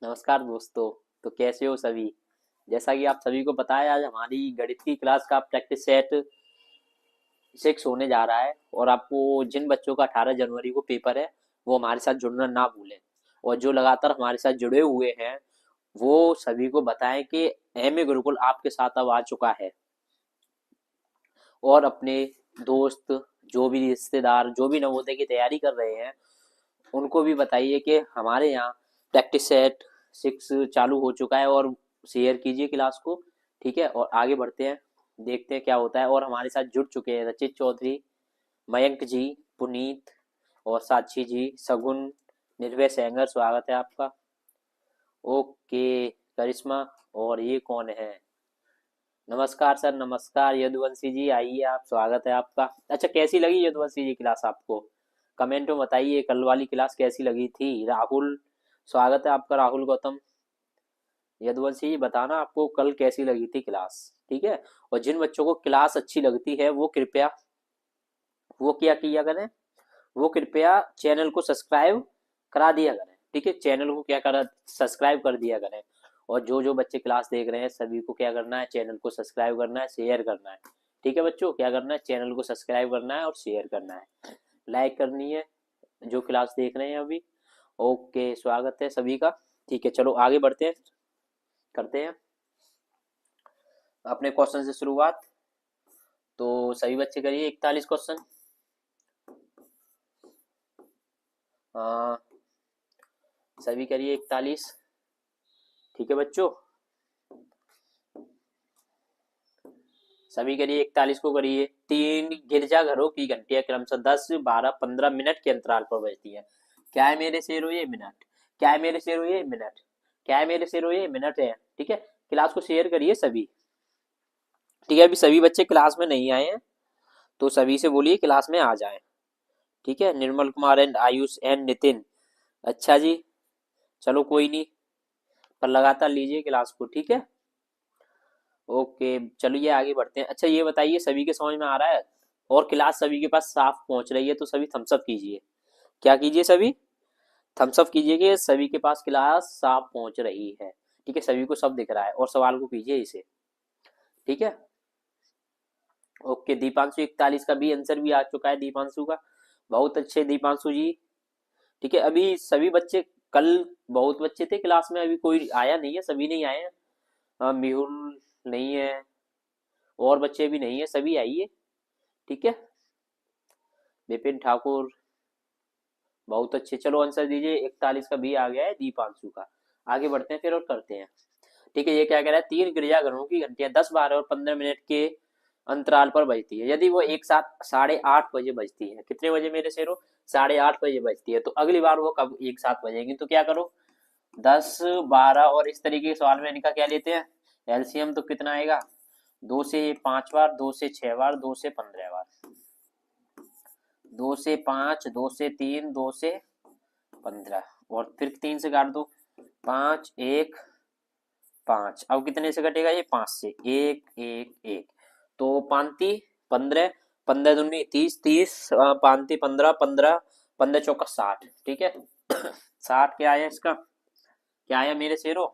नमस्कार दोस्तों। तो कैसे हो सभी। जैसा कि आप सभी को पता है, आज हमारी गणित की क्लास का प्रैक्टिस सेट 6 होने जा रहा है। और आपको जिन बच्चों का 18 जनवरी को पेपर है वो हमारे साथ जुड़ना ना भूलें। और जो लगातार हमारे साथ जुड़े हुए हैं वो सभी को बताएं कि एम ए गुरुकुल आपके साथ अब आ चुका है। और अपने दोस्त, जो भी रिश्तेदार, जो भी नवोदय की तैयारी कर रहे हैं, उनको भी बताइए कि हमारे यहाँ प्रैक्टिस सेट 6 चालू हो चुका है। और शेयर कीजिए क्लास को। ठीक है, और आगे बढ़ते हैं, देखते हैं क्या होता है। और हमारे साथ जुड़ चुके हैं रचित चौधरी, मयंक जी, पुनीत और साक्षी जी, सगुन, निर्भय सेंगर, स्वागत है आपका। ओके, करिश्मा। और ये कौन है? नमस्कार सर, नमस्कार यदुवंशी जी, आइए आप, स्वागत है आपका। अच्छा, कैसी लगी यदुवंशी जी क्लास आपको? कमेंट में बताइए कल वाली क्लास कैसी लगी थी। राहुल, स्वागत है आपका, राहुल गौतम। यदुवंशी जी बताना आपको कल कैसी लगी थी क्लास। ठीक है। और जिन बच्चों को क्लास अच्छी लगती है वो कृपया, वो क्या किया करें, वो कृपया चैनल को सब्सक्राइब करा दिया करें। ठीक है, चैनल को क्या करा, सब्सक्राइब कर दिया करें। और जो जो बच्चे क्लास देख रहे हैं सभी को क्या करना है, चैनल को सब्सक्राइब करना है, शेयर करना है। ठीक है बच्चों, क्या करना है, चैनल को सब्सक्राइब करना है और शेयर करना है, लाइक करनी है जो क्लास देख रहे हैं अभी। ओके, स्वागत है सभी का। ठीक है, चलो आगे बढ़ते हैं, करते हैं अपने क्वेश्चन से शुरुआत। तो सभी बच्चे करिए 41 क्वेश्चन। सभी करिए 41। ठीक है बच्चों, सभी करिए 41 को करिए। 3 गिरजाघरों की घंटियां क्रमशः 10, 12, 15 मिनट के अंतराल पर बजती हैं। क्या है मेरे शेरों, ये मिनट। क्या है मेरे शेरों, ये मिनट। क्या है मेरे शेरों, ये मिनट है। ठीक है, क्लास को शेयर करिए सभी। ठीक है, अभी सभी बच्चे क्लास में नहीं आए हैं तो सभी से बोलिए क्लास में आ जाएं। ठीक है, निर्मल कुमार एंड आयुष एंड नितिन। अच्छा जी, चलो कोई नहीं, पर लगातार लीजिए क्लास को। ठीक है, ओके, चलिए आगे बढ़ते हैं। अच्छा ये बताइए, सभी के समझ में आ रहा है और क्लास सभी के पास साफ पहुंच रही है तो सभी थम्स अप कीजिए। क्या कीजिए सभी, थम्स अप कीजिए कि सभी के पास क्लास साफ पहुंच रही है। ठीक है, सभी को सब दिख रहा है और सवाल को कीजिए इसे। ठीक है, ओके, दीपांशु 41 का भी आंसर भी आ चुका है दीपांशु का। बहुत अच्छे दीपांशु जी। ठीक है, अभी सभी बच्चे, कल बहुत बच्चे थे क्लास में, अभी कोई आया नहीं है, सभी नहीं आए हैं। मेहुल नहीं है, और बच्चे भी नहीं है, सभी आइए। ठीक है, विपिन ठाकुर, बहुत अच्छे, चलो आंसर दीजिए। 41 का भी आ गया है दीपांशु का। आगे बढ़ते हैं फिर और करते हैं। ठीक है, ये क्या कह रहा है, 3 गिरजाघरों की घंटियां 10, 12 और 15 मिनट के अंतराल पर बजती है। यदि वो एक साथ 8:30 बजे बजती है, कितने बजे मेरे शेरों, 8:30 बजे बजती है, तो अगली बार वो कब एक साथ बजेगी, तो क्या करो, 10, 12 और इस तरीके के सवाल में इनका क्या लेते हैं, एलसीएम। तो कितना आएगा, 2 से 5 बार, 2 से 6 बार, 2 से 15 बार, 2 से 5, 2 से 3, 2 से 15, और फिर 3 से काट दो, 5, 1, 5। अब कितने से कटेगा ये, 5 से, 1, 1, 1। तो पांति 15, 15 दूनी 30, 30 पांति 15, 15, 15 चौका 60। ठीक है, 60 क्या आया इसका, क्या आया मेरे शेरों,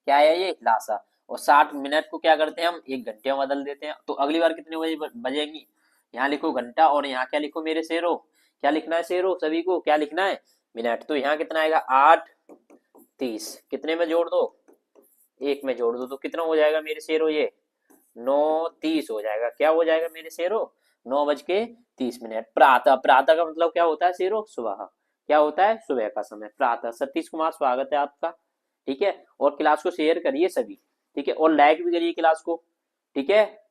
क्या आया ये लासा। और 60 मिनट को क्या करते हैं हम, 1 घंटे में बदल देते हैं। तो अगली बार कितने बजे बजेंगी, यहाँ लिखो घंटा और यहाँ क्या लिखो मेरे शेरों, क्या लिखना है शेरों, सभी को क्या लिखना है, मिनट। तो यहाँ कितना आएगा, 8:30, कितने में जोड़ दो, 1 में जोड़ दो, तो कितना हो जाएगा मेरे शेरों, ये 9:30 हो जाएगा। क्या हो जाएगा मेरे शेरों, 9:30। प्रातः, प्रातः का मतलब क्या होता है शेरों, सुबह। क्या होता है, सुबह का समय, प्रातः। सतीश कुमार, स्वागत है आपका। ठीक है, और क्लास को शेयर करिए सभी। ठीक है, और लाइक भी करिए क्लास को। ठीक है,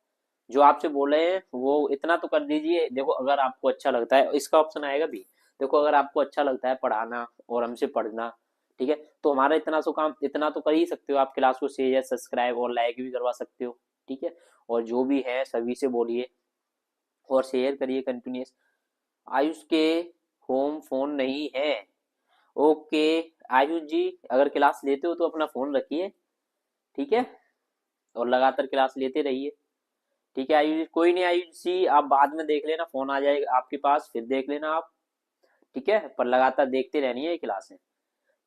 जो आपसे बोले हैं वो इतना तो कर दीजिए। देखो अगर आपको अच्छा लगता है, इसका ऑप्शन आएगा भी, देखो अगर आपको अच्छा लगता है पढ़ाना और हमसे पढ़ना, ठीक है, तो हमारा इतना सो काम, इतना तो कर ही सकते हो, आप क्लास को शेयर, सब्सक्राइब और लाइक भी करवा सकते हो। ठीक है, और जो भी है सभी से बोलिए और शेयर करिए कंटिन्यूस। आयुष के होम फोन नहीं है। ओके आयुष जी, अगर क्लास लेते हो तो अपना फोन रखिए। ठीक है, और लगातार क्लास लेते रहिए। ठीक है आयुष जी, कोई नहीं आयुष जी, आप बाद में देख लेना, फोन आ जाएगा आपके पास फिर देख लेना आप। ठीक है, पर लगातार देखते रहनी है क्लासें।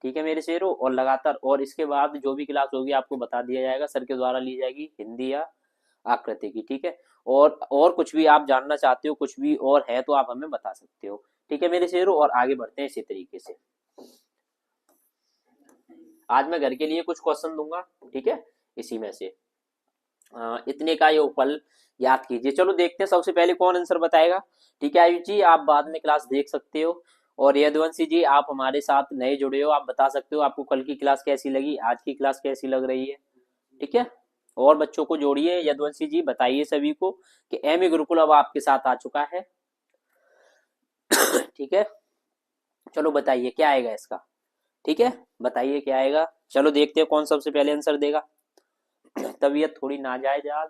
ठीक है मेरे शेरों, और लगातार, और इसके बाद जो भी क्लास होगी आपको बता दिया जाएगा, सर के द्वारा ली जाएगी हिंदी या आकृति की। ठीक है, और कुछ भी आप जानना चाहते हो, कुछ भी और है तो आप हमें बता सकते हो। ठीक है मेरे शेरों, और आगे बढ़ते हैं इसी तरीके से। आज मैं घर के लिए कुछ क्वेश्चन दूंगा, ठीक है, इसी में से इतने का योगफल याद कीजिए। चलो देखते हैं, सबसे पहले कौन आंसर बताएगा। ठीक है आयुष जी, आप बाद में क्लास देख सकते हो, और यदुवंशी जी आप हमारे साथ नए जुड़े हो, आप बता सकते हो आपको कल की क्लास कैसी लगी, आज की क्लास कैसी लग रही है। ठीक है, और बच्चों को जोड़िए। यदुवंशी जी बताइए सभी को कि एमए गुरुकुल अब आपके साथ आ चुका है। ठीक है, चलो बताइए क्या आएगा इसका। ठीक है, बताइए क्या आएगा। चलो देखते हैं कौन सबसे पहले आंसर देगा। तबीयत थोड़ी नाजायज आज।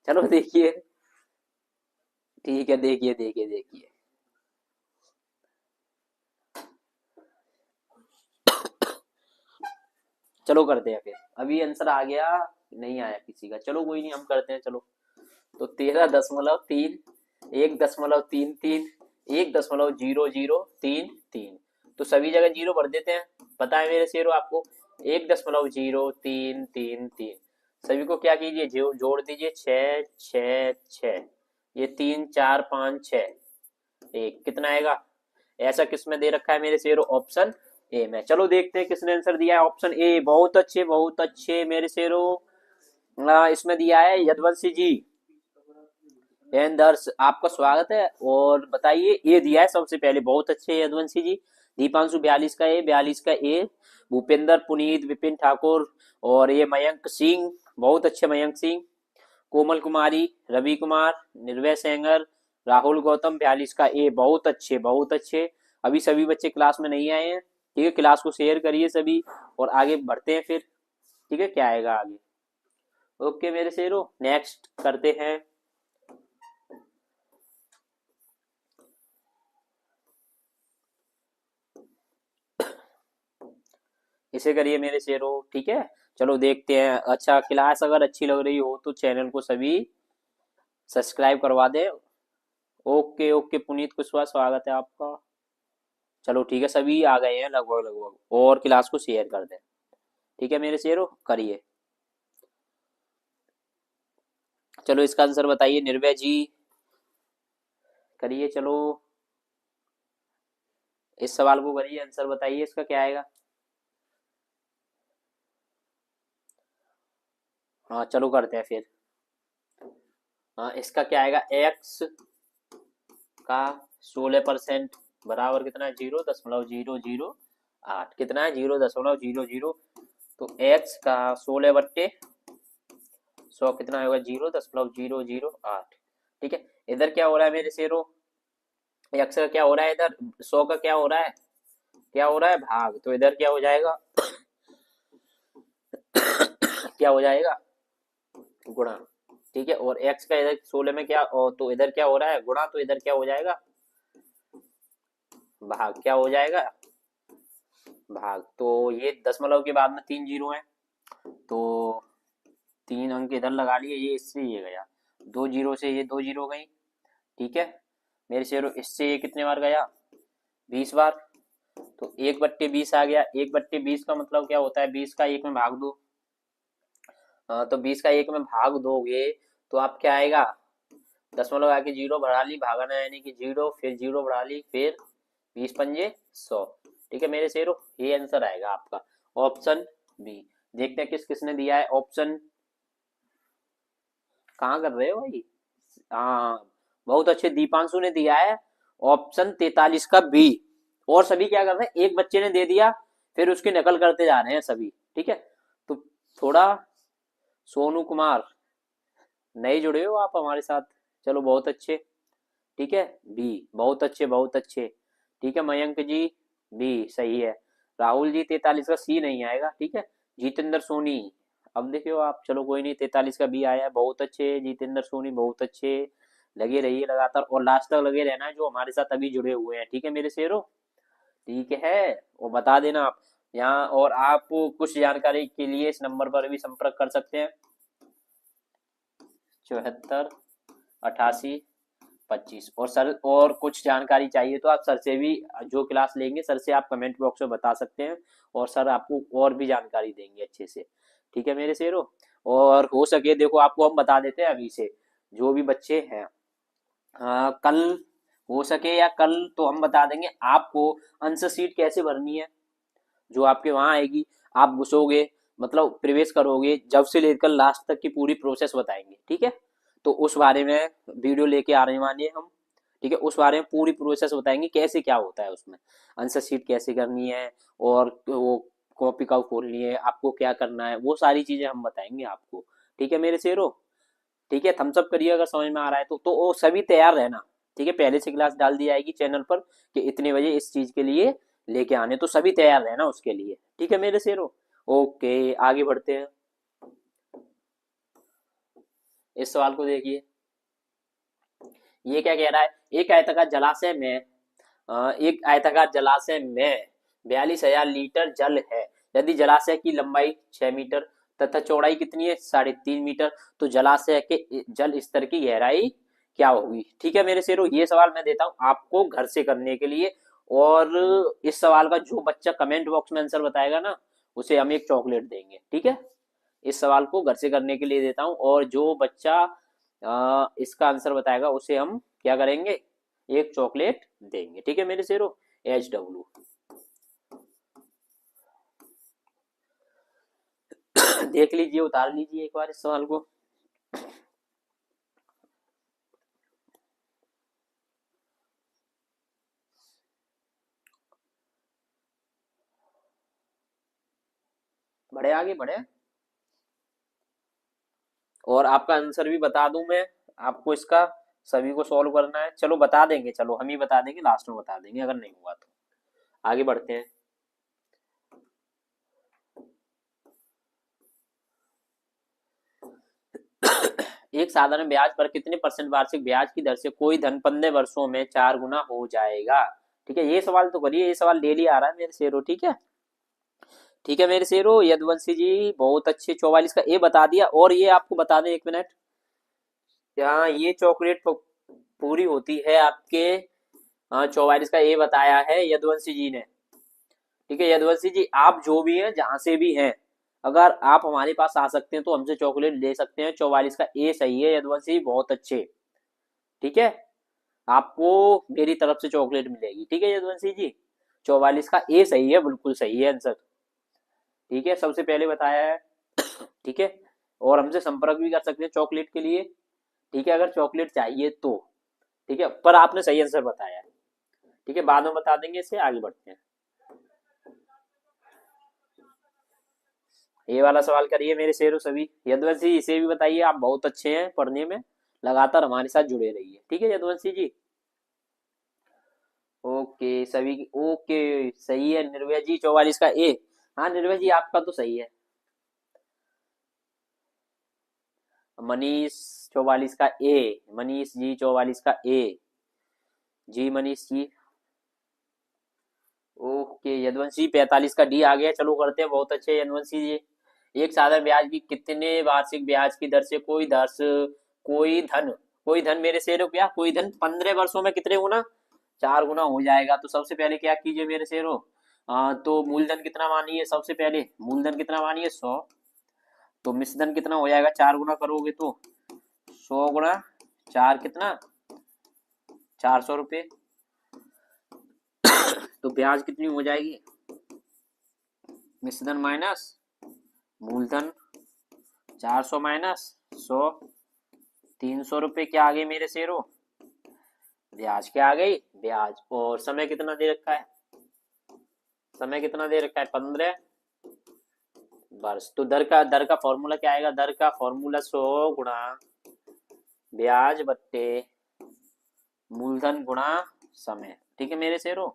चलो देखिए, ठीक है, देखिए देखिए देखिए। चलो करते हैं फिर, अभी आंसर आ गया, नहीं आया किसी का, चलो कोई नहीं, हम करते हैं। चलो, तो 13.3, 1.33, 1.003 तो सभी जगह जीरो भर देते हैं। पता है मेरे शेरों आपको, 1.0333 सभी को क्या कीजिए, जोड़ दीजिए, 6 6 6, ये 3 4 5 6, एक कितना आएगा। ऐसा किसमें दे रखा है मेरे शेरों, ऑप्शन ए में। चलो देखते हैं किसने आंसर दिया है, ऑप्शन ए। बहुत अच्छे बहुत अच्छे मेरे शेरों, इसमें दिया है यदवंशी जी एंड दर्श, आपका स्वागत है। और बताइए, ए दिया है सबसे पहले, बहुत अच्छे यदवंशी जी। दीपांशु 42 का ए, 42 का ए। भूपेंद्र, पुनीत, विपिन ठाकुर, और ये मयंक सिंह, बहुत अच्छे मयंक सिंह। कोमल कुमारी, रवि कुमार, निर्भय सेंगर, राहुल गौतम 42 का ए, बहुत अच्छे बहुत अच्छे। अभी सभी बच्चे क्लास में नहीं आए हैं, ठीक है, क्लास को शेयर करिए सभी, और आगे बढ़ते हैं फिर। ठीक है, क्या आएगा आगे। ओके मेरे शेरों, नेक्स्ट करते हैं। इसे करिए मेरे शेरों, ठीक है। चलो देखते हैं। अच्छा, क्लास अगर अच्छी लग रही हो तो चैनल को सभी सब्सक्राइब करवा दें। ओके ओके, पुनीत कुशवाहा स्वागत है आपका। चलो ठीक है, सभी आ गए हैं लगभग लगभग, और क्लास को शेयर कर दें। ठीक है मेरे शेरों, करिए। चलो इसका आंसर बताइए निर्भय जी, करिए चलो, इस सवाल को करिए, आंसर बताइए इसका क्या आएगा। हाँ चलो करते हैं फिर। हाँ, इसका क्या आएगा, एक्स का 16% बराबर कितना है, 0.008, कितना है, 0.00। तो एक्स का 16/100 कितना होगा, 0.008। ठीक है, इधर क्या हो रहा है मेरे शेरों, एक्स का क्या हो रहा है, इधर 100 का क्या हो रहा है, क्या हो रहा है, भाग, तो इधर क्या हो जाएगा, क्या हो जाएगा, गुणा। ठीक है, और एक्स का इधर 16 में क्या, तो इधर क्या हो रहा है, गुणा, तो इधर क्या हो जाएगा, भाग, क्या हो जाएगा, भाग। तो ये दशमलव के बाद में 3 जीरो है, तो 3 अंक इधर लगा लिए, ये इससे ये गया, 2 जीरो से ये 2 जीरो गई। ठीक है मेरे शेरों, इससे ये कितने बार गया, 20 बार, तो 1/20 आ गया। 1/20 का मतलब क्या होता है, 20 का 1 में भाग दो। तो 20 का 1 में भाग दोगे तो आप क्या आएगा, दशमलव आके जीरो बढ़ा ली, भागाना यानी कि जीरो, फिर जीरो बढ़ा ली, फिर 20 पंजे 100। ठीक है मेरे शेरों, ये आंसर आएगा आपका, ऑप्शन बी। देखते हैं किस किसने दिया है ऑप्शन, कहाँ कर रहे हो भाई। हाँ, बहुत अच्छे, दीपांशु ने दिया है ऑप्शन 43 का बी। और सभी क्या कर रहे हैं, एक बच्चे ने दे दिया, फिर उसकी नकल करते जा रहे हैं सभी। ठीक है, तो थोड़ा, सोनू कुमार, नए जुड़े हो आप हमारे साथ, चलो बहुत अच्छे। ठीक है, बी, बहुत अच्छे बहुत अच्छे। ठीक है मयंक जी, बी सही है। राहुल जी 43 का सी नहीं आएगा। ठीक है, जितेंद्र सोनी, अब देखियो आप, चलो कोई नहीं, 43 का बी आया है, बहुत अच्छे जितेंद्र सोनी, बहुत अच्छे। लगे रहिए लगातार, और लास्ट तक लगे रहना है जो हमारे साथ अभी जुड़े हुए हैं। ठीक है मेरे शेरों, ठीक है, वो बता देना आप यहाँ, और आप कुछ जानकारी के लिए इस नंबर पर भी संपर्क कर सकते हैं, 74 88 25। और सर और कुछ जानकारी चाहिए तो आप सर से भी, जो क्लास लेंगे सर से आप कमेंट बॉक्स में बता सकते हैं, और सर आपको और भी जानकारी देंगे अच्छे से। ठीक है मेरे शेरों। और हो सके देखो आपको हम बता देते हैं अभी से, जो भी बच्चे हैं, कल हो सके या कल तो हम बता देंगे आपको आंसर शीट कैसे भरनी है। जो आपके वहां आएगी, आप घुसोगे, मतलब प्रवेश करोगे, जब से लेकर लास्ट तक की पूरी प्रोसेस बताएंगे। ठीक है, तो उस बारे में वीडियो लेके आ रहे वाले हैं हम। ठीक है, उस बारे में पूरी प्रोसेस बताएंगे कैसे क्या होता है उसमें, आंसर शीट कैसे करनी है, और वो कॉपी कब खोलनी है, आपको क्या करना है, वो सारी चीजें हम बताएंगे आपको। ठीक है मेरे शेरों। ठीक है, थम्स अप करिए अगर समझ में आ रहा है तो वो सभी तैयार रहना। ठीक है, पहले से क्लास डाल दी जाएगी चैनल पर कि इतने बजे इस चीज के लिए लेके आने, तो सभी तैयार रहना उसके लिए। ठीक है मेरे शेरों। ओके, आगे बढ़ते हैं। इस सवाल को देखिए, ये क्या कह रहा है। एक आयताकार जलाशय में 42,000 लीटर जल है। यदि जलाशय की लंबाई 6 मीटर तथा चौड़ाई कितनी है, 3.5 मीटर, तो जलाशय के जल स्तर की गहराई क्या होगी। ठीक है मेरे शेरों, ये सवाल मैं देता हूं आपको घर से करने के लिए। और इस सवाल का जो बच्चा कमेंट बॉक्स में आंसर बताएगा ना, उसे हम एक चॉकलेट देंगे। ठीक है, इस सवाल को घर से करने के लिए देता हूं, और जो बच्चा इसका आंसर बताएगा उसे हम क्या करेंगे, एक चॉकलेट देंगे। ठीक है मेरे शेरों। HW देख लीजिए, उतार लीजिए एक बार इस सवाल को। बढ़े आगे बढ़े, और आपका आंसर भी बता दूं मैं आपको इसका, सभी को सॉल्व करना है। चलो बता देंगे, चलो हम ही बता देंगे, लास्ट में बता देंगे अगर नहीं हुआ तो। आगे बढ़ते हैं। एक साधारण ब्याज पर कितने परसेंट वार्षिक ब्याज की दर से कोई धन 15 वर्षों में 4 गुना हो जाएगा। ठीक है, ये सवाल तो करिए, ये सवाल डेली आ रहा है मेरे शेरों। ठीक है, ठीक है मेरे शेरों। यदुवंशी जी बहुत अच्छे, 44 का ए बता दिया। और ये आपको बता दें, 1 मिनट, यहाँ ये चॉकलेट पूरी होती है आपके, 44 का ए बताया है यदुवंशी जी ने। ठीक है यदुवंशी जी, आप जो भी हैं जहां से भी हैं, अगर आप हमारे पास आ सकते हैं तो हमसे चॉकलेट ले सकते हैं। 44 का ए सही है यदुवंशी जी, बहुत अच्छे। ठीक है, आपको मेरी तरफ से चॉकलेट मिलेगी। ठीक है यदुवंशी जी, 44 का ए सही है, बिल्कुल सही है आंसर। ठीक है, सबसे पहले बताया है। ठीक है, और हमसे संपर्क भी कर सकते हैं चॉकलेट के लिए। ठीक है, अगर चॉकलेट चाहिए तो। ठीक है, पर आपने सही आंसर बताया है। ठीक है, बाद में बता देंगे, इसे आगे बढ़ते हैं। ये वाला सवाल करिए मेरे शेरों सभी। यदुवंशी इसे भी बताइए, आप बहुत अच्छे हैं पढ़ने में, लगातार हमारे साथ जुड़े रहिए। ठीक है यदुवंशी जी। ओके सभी ओके, सही है निर्भय जी, 44 का ए। हाँ निर्भय जी, आपका तो सही है। मनीष 44 का ए, मनीष जी 44 का ए, जी मनीष जी। ओके यदुवंशी 45 का डी आ गया। चलो करते हैं, बहुत अच्छे यदुवंशी जी। एक साधारण ब्याज की कितने वार्षिक ब्याज की दर से कोई धन मेरे शेरों, क्या कोई धन 15 वर्षों में कितने गुना, 4 गुना हो जाएगा। तो सबसे पहले क्या कीजिए मेरे शेरों, तो मूलधन कितना मानिए, सबसे पहले मूलधन कितना मानिए, 100। तो मिश्रधन कितना हो जाएगा, 4 गुना करोगे तो 100 गुना 4 कितना, 400 रुपये। तो ब्याज कितनी हो जाएगी, मिश्रधन माइनस मूलधन, 400 माइनस 100, 300 रुपये। क्या आ गई मेरे शेरों, ब्याज क्या आ गई, ब्याज। और समय कितना दे रखा है, समय कितना दे रखा है, 15 वर्ष। तो दर का फॉर्मूला क्या आएगा, दर का फॉर्मूला 100 गुणा ब्याज बट्टे मूलधन गुणा समय। ठीक है मेरे शेरों,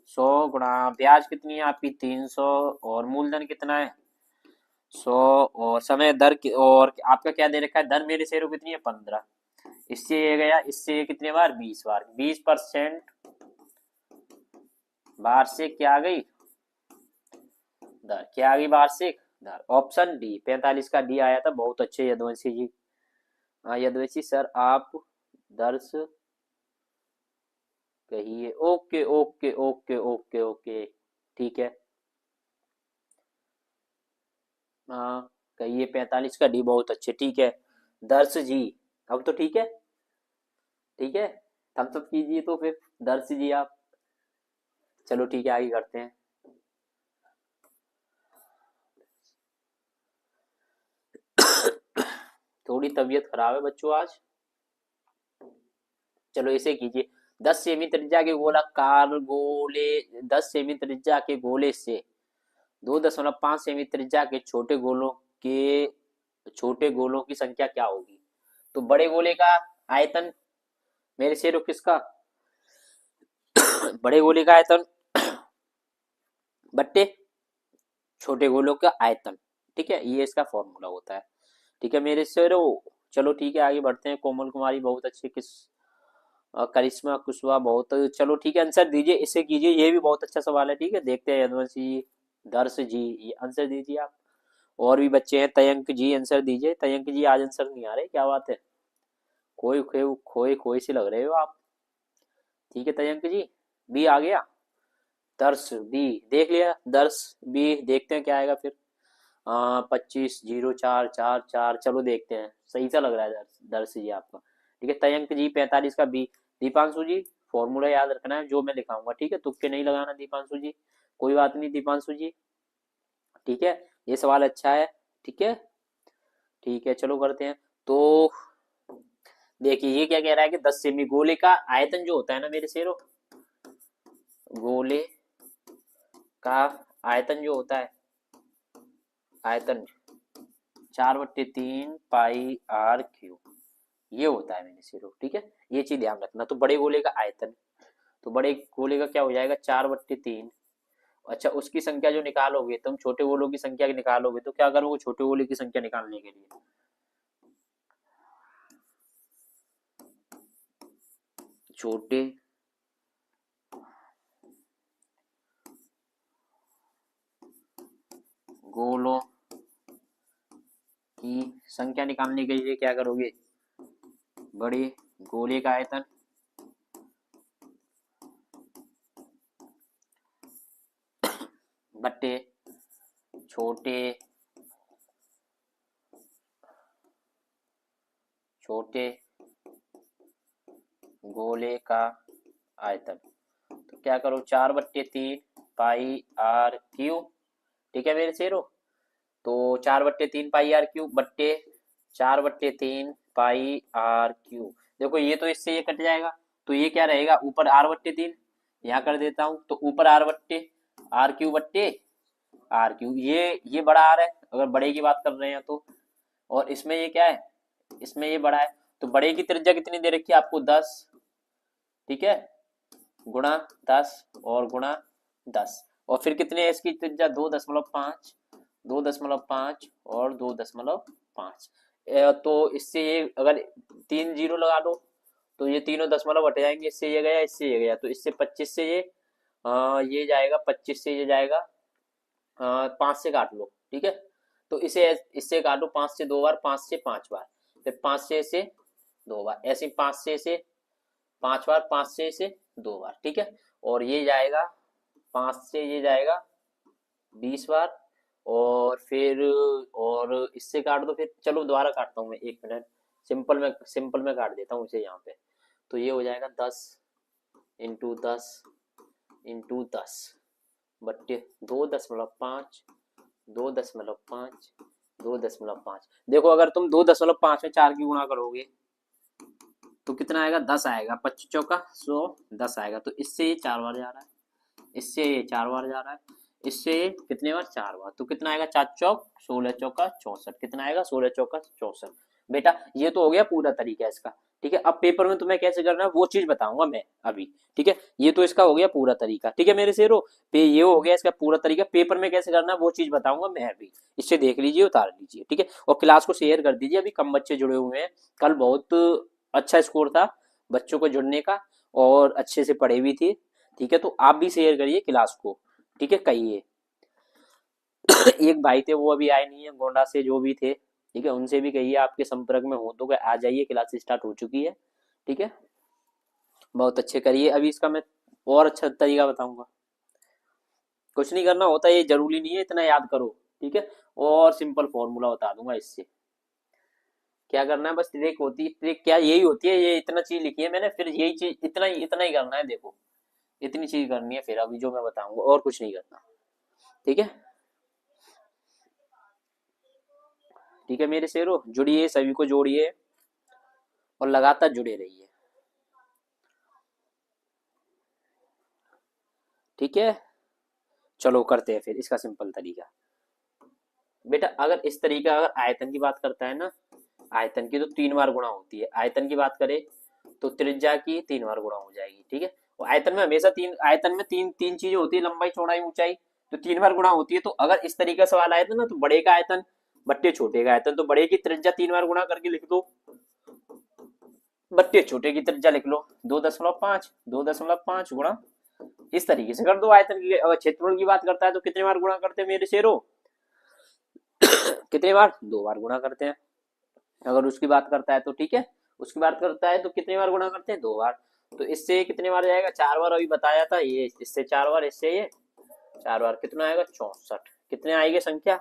100 गुणा ब्याज कितनी है आपकी 300, और मूलधन कितना है 100, और समय दर और आपका क्या दे रखा है, दर मेरे शेरों कितनी है 15। इससे ये गया, इससे ये कितने बार 20 बार, 20% वार्षिक क्या आ गई दर, क्या आ गई वार्षिक दर। ऑप्शन डी 45 का डी आया था, बहुत अच्छे यदुवंशी जी। हाँ यदुवंशी सर, आप दर्श कहिए। Okay okay okay okay okay, ठीक है। हाँ कहिए 45 का डी, बहुत अच्छे, ठीक है। दर्श जी, अब तो ठीक है, ठीक है। थम्स अप कीजिए तो फिर दर्श जी आप। चलो ठीक है, आगे करते हैं। थोड़ी तबीयत खराब है बच्चों आज। चलो इसे कीजिए। 10 सेमी त्रिज्या के गोलाकार गोले, 10 सेमी त्रिज्या के गोले से 2.5 सेमी त्रिज्या के के छोटे गोलों की संख्या क्या होगी? तो बड़े गोले का आयतन मेरे से रुक किसका, बड़े गोले का आयतन बट्टे छोटे गोलों का आयतन, ठीक है, ये इसका फॉर्मूला होता है। ठीक है मेरे से रो। चलो ठीक है, आगे बढ़ते हैं। कोमल कुमारी बहुत अच्छे, किस करिश्मा कुशवाहा बहुत, चलो ठीक है, आंसर दीजिए, इसे कीजिए, ये भी बहुत अच्छा सवाल है। ठीक है, देखते हैं यदुवंश जी, दर्श जी, ये आंसर दीजिए आप। और भी बच्चे हैं, तयंक जी आंसर दीजिए। तयंक जी आज आंसर नहीं आ रहे, क्या बात है, खोए खोए खोए खोए से लग रहे हो आप। ठीक है तयंक जी, बी आ गया। दर्श बी देख लिया, दर्श बी, देखते हैं क्या आएगा फिर। 25 0 4 4 4, चलो देखते हैं, सही सा लग रहा है दर्श, दर्श जी आपका। ठीक है तयंक जी 45 का बी। दीपांशु जी फॉर्मूला याद रखना है जो मैं लिखाऊंगा, ठीक है, तुक्के नहीं लगाना दीपांशु जी, कोई बात नहीं दीपांशु जी। ठीक है, ये सवाल अच्छा है। ठीक है, ठीक है चलो करते हैं। तो देखिए ये क्या कह रहा है कि 10 सेमी गोले का आयतन जो होता है ना मेरे शेरों, गोले का आयतन जो होता है, आयतन 4/3 पाई r क्यूब, ये होता है मेरे शेरों। ठीक है, ये चीज ध्यान रखना। तो बड़े गोले का आयतन, तो बड़े गोले का क्या हो जाएगा 4/3। अच्छा, उसकी संख्या जो निकालोगे तुम, छोटे गोलों की संख्या निकालोगे, तो क्या करोगे छोटे गोले की संख्या निकालने के लिए, छोटे गोलों की संख्या निकालने के लिए क्या करोगे, बड़े गोले का आयतन बट्टे छोटे छोटे गोले का आयतन। तो क्या करो 4/3 पाई r क्यूब। ठीक है मेरे शेरों, तो 4/3 पाई r क्यूब बट्टे 4/3 पाई r क्यूब। देखो ये तो इससे ये कट जाएगा, तो ये क्या रहेगा ऊपर r/3, यहाँ कर देता हूं, तो ऊपर r/r क्यूब बट्टे r क्यूब, ये बड़ा r है अगर बड़े की बात कर रहे हैं तो, और इसमें ये क्या है, इसमें ये बड़ा है। तो बड़े की त्रिज्या कितनी दे रखी है आपको 10, ठीक है, गुणा 10 और गुणा 10, और फिर कितने है इसकी त्रिज्या 2.5, 2.5 और 2.5। तो इससे ये अगर 3 0 लगा दो तो ये तीनों दशमलव हट जाएंगे, इससे ये गया, इससे ये गया, तो इससे 25 से ये जाएगा, 25 से ये जाएगा, 5 से काट लो, ठीक है। तो इसे इससे काटो 5 से 2 बार, 5 से 5 बार, फिर 5 से इसे 2 बार, ऐसे 5 से इसे 5 बार, 5 से इसे 2 बार, ठीक है। और ये जाएगा 5 से ये जाएगा 20 बार, और फिर और इससे काट दो फिर, चलो दोबारा काटता हूँ मैं, 1 मिनट, सिंपल में काट देता हूँ इसे यहाँ पे। तो ये हो जाएगा 10 × 10 × 10 बट्टे 2.5, 2.5, 2.5। देखो अगर तुम 2.5 में 4 की गुणा करोगे तो कितना आएगा 10 आएगा, 25 चौका 100, 10 आएगा। तो इससे ये 4 बार जा रहा है, इससे ये 4 बार जा रहा है, इससे कितने बार 4 बार, तो कितना आएगा 4 चौक 16 चौका 64, कितना आएगा 16 चौका 64। बेटा ये तो हो गया पूरा तरीका इसका, ठीक है। अब पेपर में तुम्हें कैसे करना है वो चीज बताऊंगा मैं अभी, ठीक है। ये तो इसका हो गया पूरा तरीका, ठीक है मेरे शेरों, पे ये हो गया इसका पूरा तरीका, पेपर में कैसे करना है वो चीज बताऊंगा मैं अभी, इससे देख लीजिए, उतार लीजिए, ठीक है। और क्लास को शेयर कर दीजिए, अभी कम बच्चे जुड़े हुए हैं, कल बहुत अच्छा स्कोर था बच्चों को जुड़ने का, और अच्छे से पढ़े भी थे, ठीक है। तो आप भी शेयर करिए क्लास को, ठीक है, कहिए। एक भाई थे वो अभी आए नहीं है गोंडा से, जो भी थे, ठीक है, उनसे भी कहिए आपके संपर्क में हो तो आ जाइए, क्लास स्टार्ट हो चुकी है, ठीक है। बहुत अच्छे करिए। अभी इसका मैं और अच्छा तरीका बताऊंगा। कुछ नहीं करना होता, ये जरूरी नहीं है इतना याद करो, ठीक है। और सिंपल फॉर्मूला बता दूंगा इससे। क्या करना है, बस ट्रिक होती है, ट्रिक क्या यही होती है, ये इतना चीज लिखी है मैंने, फिर यही चीज इतना ही करना है, देखो इतनी चीज करनी है, फिर अभी जो मैं बताऊंगा और कुछ नहीं करना, ठीक है। ठीक है मेरे शेरों, जुड़िए, सभी को जोड़िए और लगातार जुड़े रहिए, ठीक है। चलो करते हैं फिर इसका सिंपल तरीका। बेटा अगर इस तरीका, अगर आयतन की बात करता है ना, आयतन की तो 3 बार गुणा होती है, आयतन की बात करें तो त्रिज्या की 3 बार गुणा हो जाएगी, ठीक है। और आयतन में हमेशा आयतन में तीन तीन चीजें होती है, लंबाई चौड़ाई ऊंचाई, तो 3 बार गुणा होती है। तो अगर इस तरीके से सवाल आया था ना, तो बड़े का आयतन बट्टे छोटे का आयतन, तो बड़े की त्रिज्या 3 बार गुणा करके लिख दो, बट्टे छोटे की त्रिज्या लिख लो 2.5, 2.5 गुणा, इस तरीके से कर दो आयतन की। अगर क्षेत्रफल की बात करता है तो कितने बार गुणा करते हैं मेरे शेरों, कितने बार, 2 बार गुणा करते हैं। अगर उसकी बात करता है तो ठीक है, उसकी बात करता है तो कितने बार गुणा करते हैं, 2 बार। तो इससे कितने बार जाएगा, 4 बार, अभी बताया था ये, इससे 4 बार, इससे ये 4 बार, कितना आएगा 64, कितने आएगी संख्या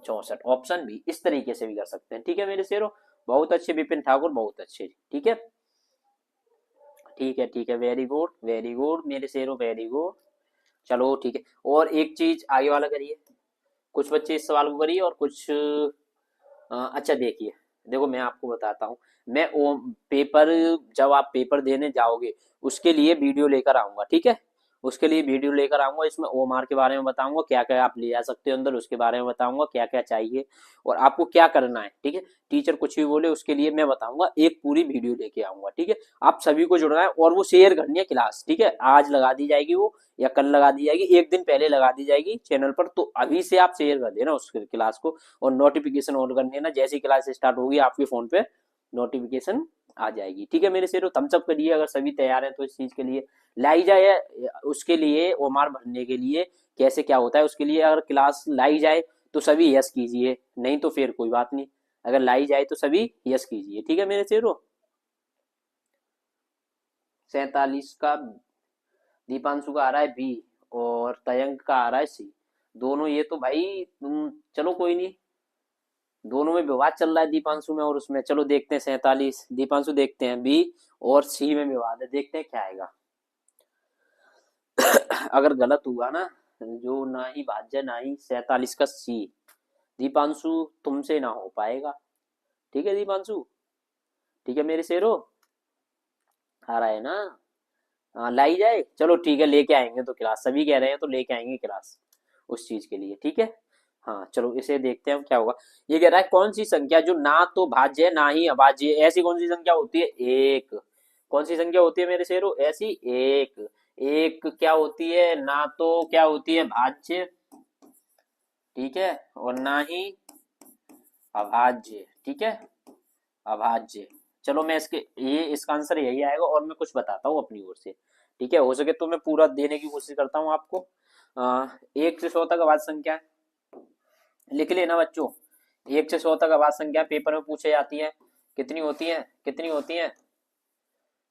64। ऑप्शन भी इस तरीके से भी कर सकते हैं, ठीक है मेरे शेरों। बहुत अच्छे विपिन ठाकुर, बहुत अच्छे, ठीक है, ठीक है, ठीक है, वेरी गुड, वेरी गुड मेरे शेरों, वेरी गुड। चलो ठीक है, और एक चीज आगे वाला करिए, कुछ बच्चे इस सवाल को करिए और कुछ अच्छा देखिए, देखो मैं आपको बताता हूँ, मैं वो पेपर, जब आप पेपर देने जाओगे उसके लिए वीडियो लेकर आऊंगा, ठीक है। उसके लिए वीडियो लेकर आऊंगा, इसमें ओमार के बारे में बताऊंगा, क्या क्या आप ले जा सकते हो अंदर, उसके बारे में बताऊंगा क्या क्या चाहिए और आपको क्या करना है, ठीक है। टीचर कुछ भी बोले उसके लिए मैं बताऊंगा, एक पूरी वीडियो लेके आऊंगा, ठीक है। आप सभी को जुड़ना है और वो शेयर करनी है क्लास, ठीक है। आज लगा दी जाएगी वो, या कल लगा दी जाएगी, एक दिन पहले लगा दी जाएगी चैनल पर, तो अभी से आप शेयर कर देना उस क्लास को, और नोटिफिकेशन ऑन करनी है ना, जैसी क्लास स्टार्ट होगी आपके फोन पे नोटिफिकेशन आ जाएगी, ठीक है मेरे शेरों। थम्स अप करिए अगर सभी तैयार हैं तो इस चीज के लिए। लाई जाए उसके लिए, ओमार भरने के लिए कैसे क्या होता है उसके लिए, अगर क्लास लाई जाए तो सभी यस कीजिए, नहीं तो फिर कोई बात नहीं, अगर लाई जाए तो सभी यस कीजिए, ठीक है मेरे शेरों। 47 का दीपांशु का आ रहा है बी, और तयंक का आ रहा है सी, दोनों ये तो भाई तुम, चलो कोई नहीं, दोनों में विवाद चल रहा है दीपांशु में और उसमें, चलो देखते हैं 47, दीपांशु देखते हैं बी और सी में विवाद है, देखते हैं क्या आएगा। अगर गलत हुआ ना, जो ना ही भाज्य ना ही 47 का सी, दीपांशु तुमसे ना हो पाएगा, ठीक है दीपांशु, ठीक है मेरे शेरों, आ रहा है ना। हाँ लाई जाए, चलो ठीक है, लेके आएंगे तो क्लास, सभी कह रहे हैं तो लेके आएंगे क्लास उस चीज के लिए, ठीक है। हाँ चलो इसे देखते हैं क्या होगा। ये कह रहा है कौन सी संख्या जो ना तो भाज्य है ना ही अभाज्य है, ऐसी कौन सी संख्या होती है, एक। कौन सी संख्या होती है मेरे शेरों, ऐसी एक। एक क्या होती है, ना तो क्या होती है भाज्य, ठीक है, और ना ही अभाज्य, ठीक है, अभाज्य। चलो मैं इसके, ये इसका आंसर यही आएगा, और मैं कुछ बताता हूँ अपनी ओर से, ठीक है। हो सके तो मैं पूरा देने की कोशिश करता हूँ आपको। 1 से 100 तक अभाज्य संख्या है, लिख लेना बच्चों। 1 से 100 तक अभाज्य संख्या पेपर में पूछे जाती है, कितनी होती है, कितनी होती है,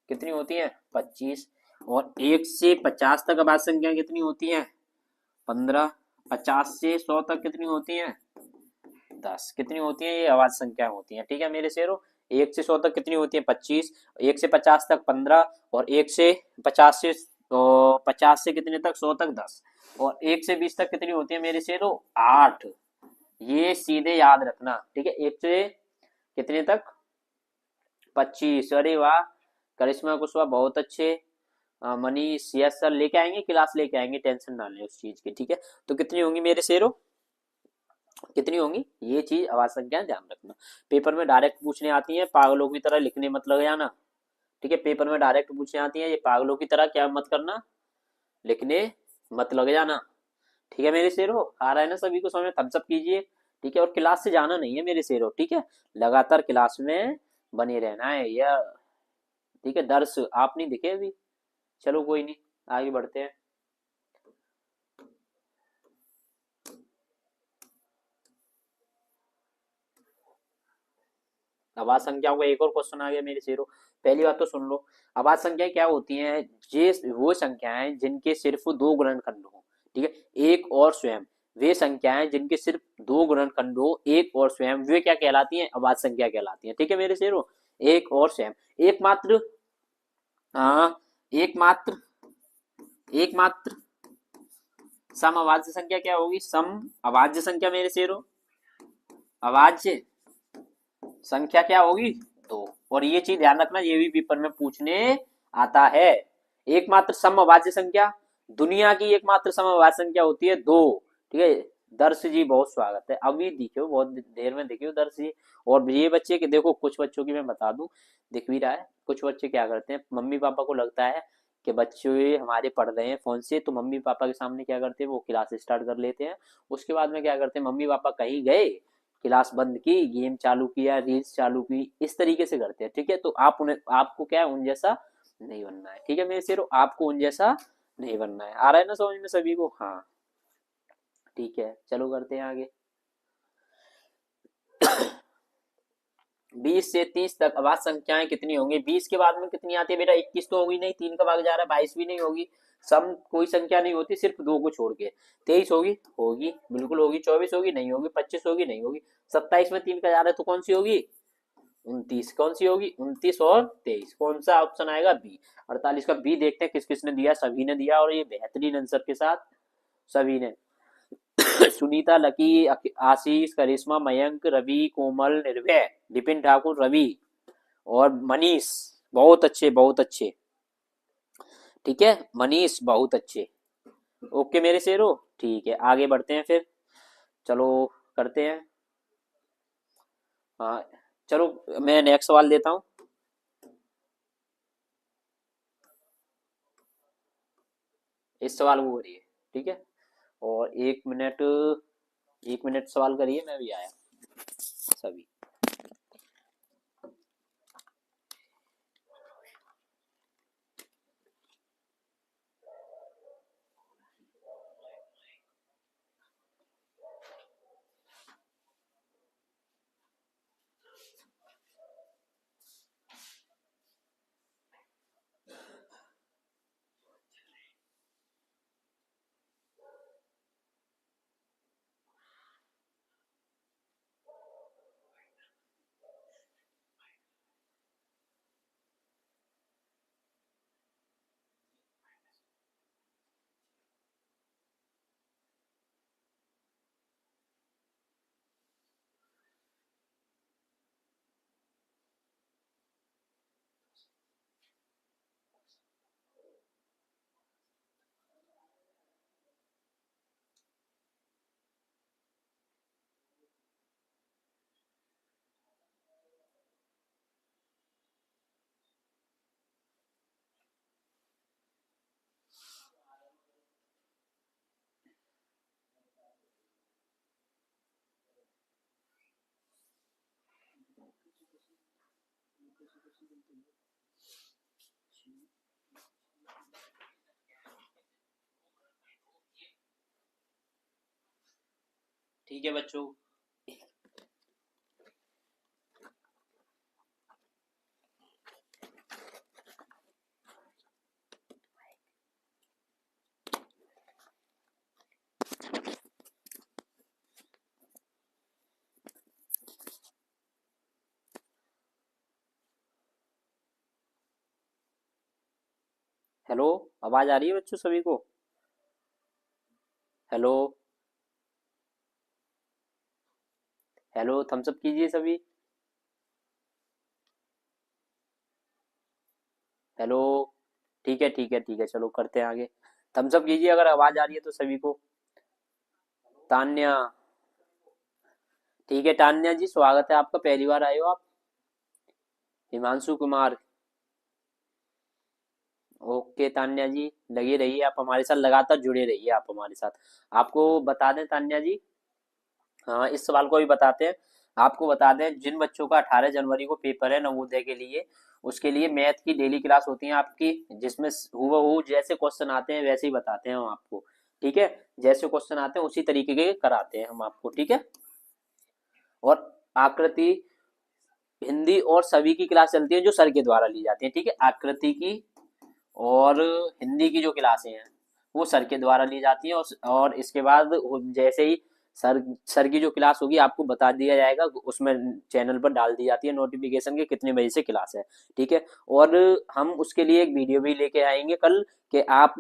कितनी होती है 25। और 1 से 50 तक अभाज्य संख्या कितनी होती है, 15। 50 से 100 तक कितनी होती है, 10। कितनी होती है, ये अभाज्य संख्या होती है, ठीक है मेरे शेरों। 1 से 100 तक कितनी होती है 25, 1 से 50 तक 15, और 50 से कितने तक 100 तक 10, और 1 से 20 तक कितनी होती है मेरे शेरों 8। ये सीधे याद रखना, ठीक है। 1 से कितने तक 25, अरे वाह, करिश्मा कुशवाहा बहुत अच्छे। मनीष यस सर, लेके आएंगे क्लास, लेके आएंगे, टेंशन ना लें उस चीज की, ठीक है। तो कितनी होंगी मेरे शेरों, कितनी होंगी, ये चीज आवाज संख्या ध्यान रखना। पेपर में डायरेक्ट पूछने आती है, पागलों की तरह लिखने मत लग जाना, ठीक है। पेपर में डायरेक्ट पूछने आती है, ये पागलों की तरह क्या मत करना, लिखने मत लग जाना, ठीक है मेरे शेरों। आ रहा है ना सभी को समझ में, थम्स अप कीजिए, ठीक है। और क्लास से जाना नहीं है मेरे शेरों, ठीक है, लगातार क्लास में बने रहना है, या ठीक है। दर्श आप नहीं दिखे अभी, चलो कोई नहीं, आगे बढ़ते हैं। अभाज्य संख्याओं का एक और क्वेश्चन आ गया मेरे शेरों। पहली बात तो सुन लो, अभाज्य संख्याएं क्या होती हैं? ये वो संख्याएं जिनके सिर्फ दो गुणनखंड हो, ठीक है, एक और स्वयं। वे संख्याएं जिनके सिर्फ दो गुणनखंड हो, एक और स्वयं, वे क्या कहलाती हैं? अभाज्य संख्या कहलाती हैं। ठीक है मेरे शेरों, एक और स्वयं। एकमात्र, हाँ, एकमात्र, एकमात्र सम अभाज्य संख्या क्या होगी? सम अभाज्य संख्या मेरे शेरों, अभाज्य संख्या क्या होगी? दो। और ये चीज ध्यान रखना, ये भी पेपर में पूछने आता है। एकमात्र समअभाज्य संख्या, दुनिया की एकमात्र समअभाज्य संख्या होती है दो। ठीक है, दर्श जी बहुत स्वागत है, अभी दिखो, बहुत देर में दिखो दर्श जी। और ये बच्चे के देखो, कुछ बच्चों की मैं बता दूं, दिख भी रहा है, कुछ बच्चे क्या करते हैं, मम्मी पापा को लगता है कि बच्चे हमारे पढ़ रहे हैं फोन से, तो मम्मी पापा के सामने क्या करते हैं, वो क्लास स्टार्ट कर लेते हैं। उसके बाद में क्या करते हैं, मम्मी पापा कहीं गए, क्लास बंद की, गेम चालू किया, रील्स चालू की, इस तरीके से करते हैं। ठीक है, तो आप उन्हें, आपको क्या है, उन जैसा नहीं बनना है। ठीक है मेरे शेरों, आपको उन जैसा नहीं बनना है। आ रहा है ना समझ में सभी को? हाँ ठीक है, चलो करते हैं आगे। 20 से 30 तक अभाज्य संख्याएं कितनी होंगी? 20 के बाद में कितनी आती है बेटा? 21 तो होगी नहीं, 3 का भाग जा रहा है, 22 भी नहीं होगी, सम कोई संख्या नहीं होती सिर्फ दो को छोड़ के। 23 होगी? होगी, बिल्कुल होगी। 24 होगी? नहीं होगी। 25 होगी? नहीं होगी। 27 में 3 का जा रहा है, तो कौन सी होगी? 29। कौन सी होगी? 29 और 23। कौन सा ऑप्शन आएगा? बी। 48 का बी। देखते हैं किस किसने दिया, सभी ने दिया, और ये बेहतरीन आंसर के साथ सभी ने। सुनीता, लकी, आशीष, करिश्मा, मयंक, रवि, कोमल, निर्भय, विपिन ठाकुर, रवि और मनीष, बहुत अच्छे, बहुत अच्छे। ठीक है मनीष, बहुत अच्छे। ओके मेरे शेरों, ठीक है आगे बढ़ते हैं फिर, चलो करते हैं। हाँ चलो, मैं नेक्स्ट सवाल देता हूँ। इस सवाल को करिए, ठीक है, और 1 मिनट, 1 मिनट सवाल करिए, मैं भी आया सभी। ठीक है बच्चों, हेलो, आवाज आ रही है बच्चों सभी को? हेलो, हेलो, थम्स अप कीजिए सभी। हेलो, ठीक है ठीक है ठीक है, चलो करते हैं आगे। थम्स अप कीजिए अगर आवाज आ रही है तो सभी को। तान्या, ठीक है तान्या जी, स्वागत है आपका, पहली बार आए हो आप। हिमांशु कुमार, ओके तान्या जी, लगे रहिए आप हमारे साथ, लगातार जुड़े रहिए आप हमारे साथ। आपको बता दें तान्या जी, हाँ इस सवाल को भी बताते हैं। आपको बता दें, जिन बच्चों का 18 जनवरी को पेपर है नवोदय के लिए, उसके लिए मैथ की डेली क्लास होती है आपकी, जिसमें हूबहू जैसे क्वेश्चन आते हैं वैसे ही बताते हैं हम आपको। ठीक है, जैसे क्वेश्चन आते हैं उसी तरीके के कराते हैं हम आपको। ठीक है, और आकृति हिंदी और सभी की क्लास चलती है जो सर के द्वारा ली जाती है, ठीक है। आकृति की और हिंदी की जो क्लासें हैं वो सर के द्वारा ली जाती है, और इसके बाद जैसे ही सर की जो क्लास होगी आपको बता दिया जाएगा, उसमें चैनल पर डाल दी जाती है नोटिफिकेशन के कितने बजे से क्लास है, ठीक है। और हम उसके लिए एक वीडियो भी लेके आएंगे कल कि आप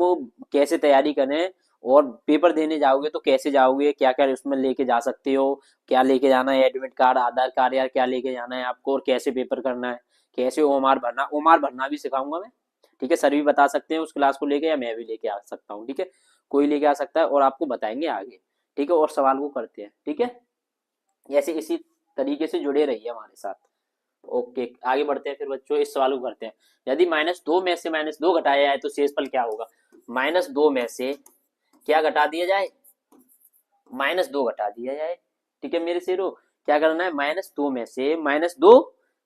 कैसे तैयारी करें, और पेपर देने जाओगे तो कैसे जाओगे, क्या क्या उसमें लेके जा सकते हो, क्या लेके जाना है, एडमिट कार्ड, आधार कार्ड, या क्या लेके जाना है आपको, और कैसे पेपर करना है, कैसे ओमार भरना भी सिखाऊंगा मैं, ठीक है। सर भी बता सकते हैं उस क्लास को लेके, या मैं भी लेके आ सकता हूँ, ठीक है। कोई लेके आ सकता है और आपको बताएंगे आगे, ठीक है। और सवाल को करते हैं, ठीक है। ऐसे इसी तरीके से जुड़े रहिए हमारे साथ। ओके, आगे बढ़ते हैं फिर बच्चों, इस सवाल को करते हैं। यदि -2 में से -2 घटाया जाए तो शेषफल क्या होगा। -2 में से क्या घटा दिया जाए, -2 घटा दिया जाए, ठीक है मेरे शेरों। क्या करना है, -2 में से -2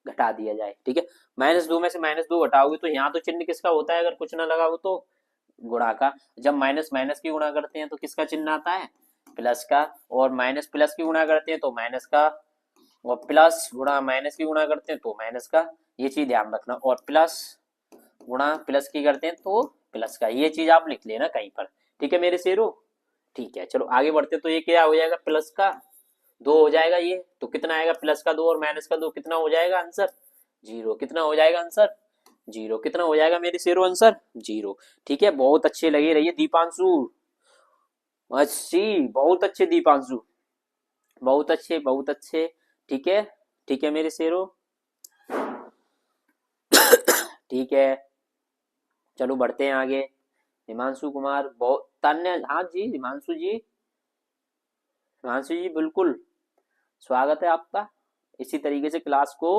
घटा दिया जाए, ठीक है। -2 में से -2 घटाओगे तो यहाँ तो चिन्ह किसका होता है, अगर कुछ ना लगा हो तो गुणा का। जब माइनस माइनस की गुणा करते हैं तो किसका चिन्ह आता है, प्लस का। और माइनस प्लस की गुणा करते हैं तो माइनस का, और प्लस गुणा माइनस की गुणा करते हैं तो माइनस का, ये चीज ध्यान रखना। और प्लस गुणा प्लस की करते हैं तो प्लस का, ये चीज आप लिख लेना कहीं पर, ठीक है मेरे शेरों। ठीक है, चलो आगे बढ़ते हैं। तो ये क्या हो जाएगा, प्लस का 2 हो जाएगा ये, तो कितना आएगा, प्लस का 2 और माइनस का 2, कितना हो जाएगा आंसर, 0। कितना हो जाएगा आंसर, 0। कितना हो जाएगा मेरे शेरों आंसर, 0। ठीक है, बहुत अच्छे लगे रहिए दीपांशु, अच्छी, बहुत अच्छे दीपांशु, बहुत अच्छे बहुत अच्छे, ठीक है। ठीक है मेरे शेरों, ठीक है। चलो बढ़ते हैं आगे। हिमांशु कुमार, बहुत तान्या, हाँ जी हिमांशु जी, हिमांशु जी बिल्कुल स्वागत है आपका। इसी तरीके से क्लास को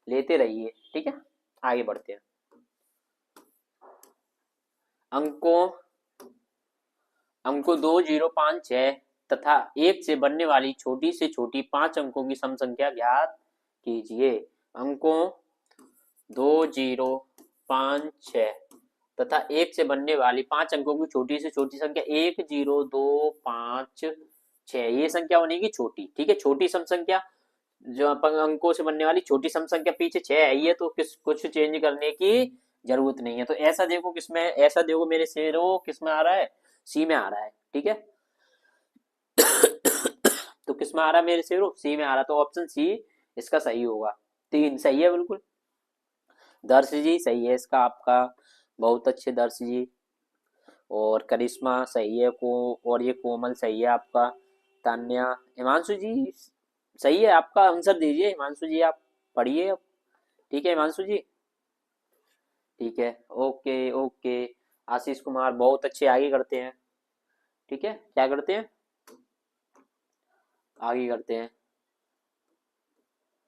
लेते रहिए, ठीक है। आगे बढ़ते हैं। अंकों अंकों 2, 0, 5, 6 तथा 1 से बनने वाली छोटी से छोटी 5 अंकों की सम संख्या ज्ञात कीजिए। अंकों 2, 0, 5, 6 तथा 1 से बनने वाली 5 अंकों की छोटी से छोटी संख्या 1, 0, 2, 5, 6, ये संख्या बनेगी छोटी, ठीक है। छोटी सम संख्या जो अंकों से बनने वाली छोटी सम संख्या पीछे 6 है, ये तो कुछ चेंज करने की जरूरत नहीं है। तो ऐसा देखो किसमें, ऐसा देखो मेरे शेरों किसमें आ रहा है, सी में आ रहा है, ठीक है। तो किसमें आ रहा है मेरे शेरों, सी में आ रहा है, तो ऑप्शन सी इसका सही होगा। 3 सही है बिल्कुल। दर्श जी सही है इसका आपका, बहुत अच्छे दर्श जी। और करिश्मा सही है को, और ये कोमल सही है आपका। तान्या, हिमांशु जी सही है, आपका आंसर दीजिए हिमांशु जी, आप पढ़िए अब, ठीक है हिमांशु जी, ठीक है। Okay okay. आशीष कुमार बहुत अच्छे, आगे करते हैं, ठीक है। क्या करते हैं, आगे करते हैं।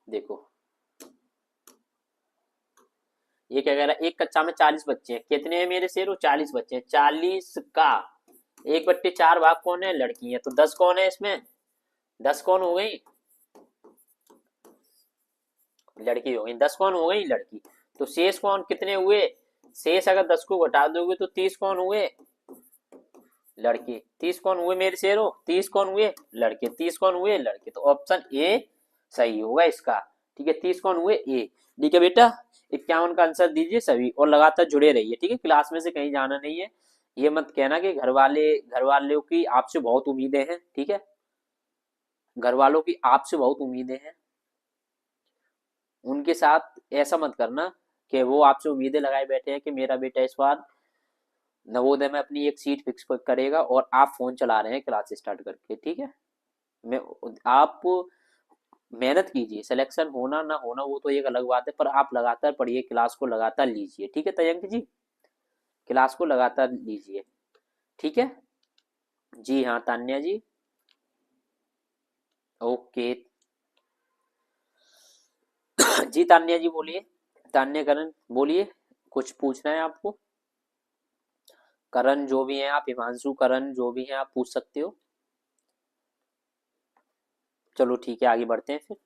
देखो ये क्या कह रहा है, एक कक्षा में 40 बच्चे हैं, कितने हैं मेरे शेरों, 40 बच्चे हैं। 40 का 1/4 भाग कौन है, लड़की है, तो 10 कौन है इसमें, 10 कौन हो गई, लड़की हो गई, 10 कौन हो गई, लड़की। तो शेष कौन कितने हुए, शेष अगर 10 को घटा दोगे तो 30 कौन हुए, लड़के। 30 कौन हुए मेरे शेरों, 30 कौन हुए, लड़के। 30 कौन हुए, लड़के। तो ऑप्शन ए सही होगा इसका, ठीक है। 30 कौन हुए, ए, ठीक है बेटा। 51 का आंसर दीजिए सभी, और लगातार जुड़े रहिए, ठीक है। क्लास में से कहीं जाना नहीं है, ये मत कहना कि घर वालों की आपसे बहुत उम्मीदें हैं, ठीक है। घर वालों की आपसे बहुत उम्मीदें हैं, उनके साथ ऐसा मत करना कि वो आपसे उम्मीदें लगाए बैठे हैं कि मेरा बेटा इस बार नवोदय में अपनी एक सीट फिक्स करेगा, और आप फोन चला रहे हैं क्लास स्टार्ट करके, ठीक है। मैं आप मेहनत कीजिए, सिलेक्शन होना ना होना वो तो एक अलग बात है, पर आप लगातार पढ़िए, क्लास को लगातार लीजिए, ठीक है तयंक जी, क्लास को लगातार लीजिए, ठीक है। जी हाँ तान्या जी, ओके। जी तान्या जी बोलिए, तान्या करण बोलिए, कुछ पूछना है आपको। करण जो भी हैं आप, हिमांशु करण जो भी हैं आप पूछ सकते हो। चलो ठीक है, आगे बढ़ते हैं फिर।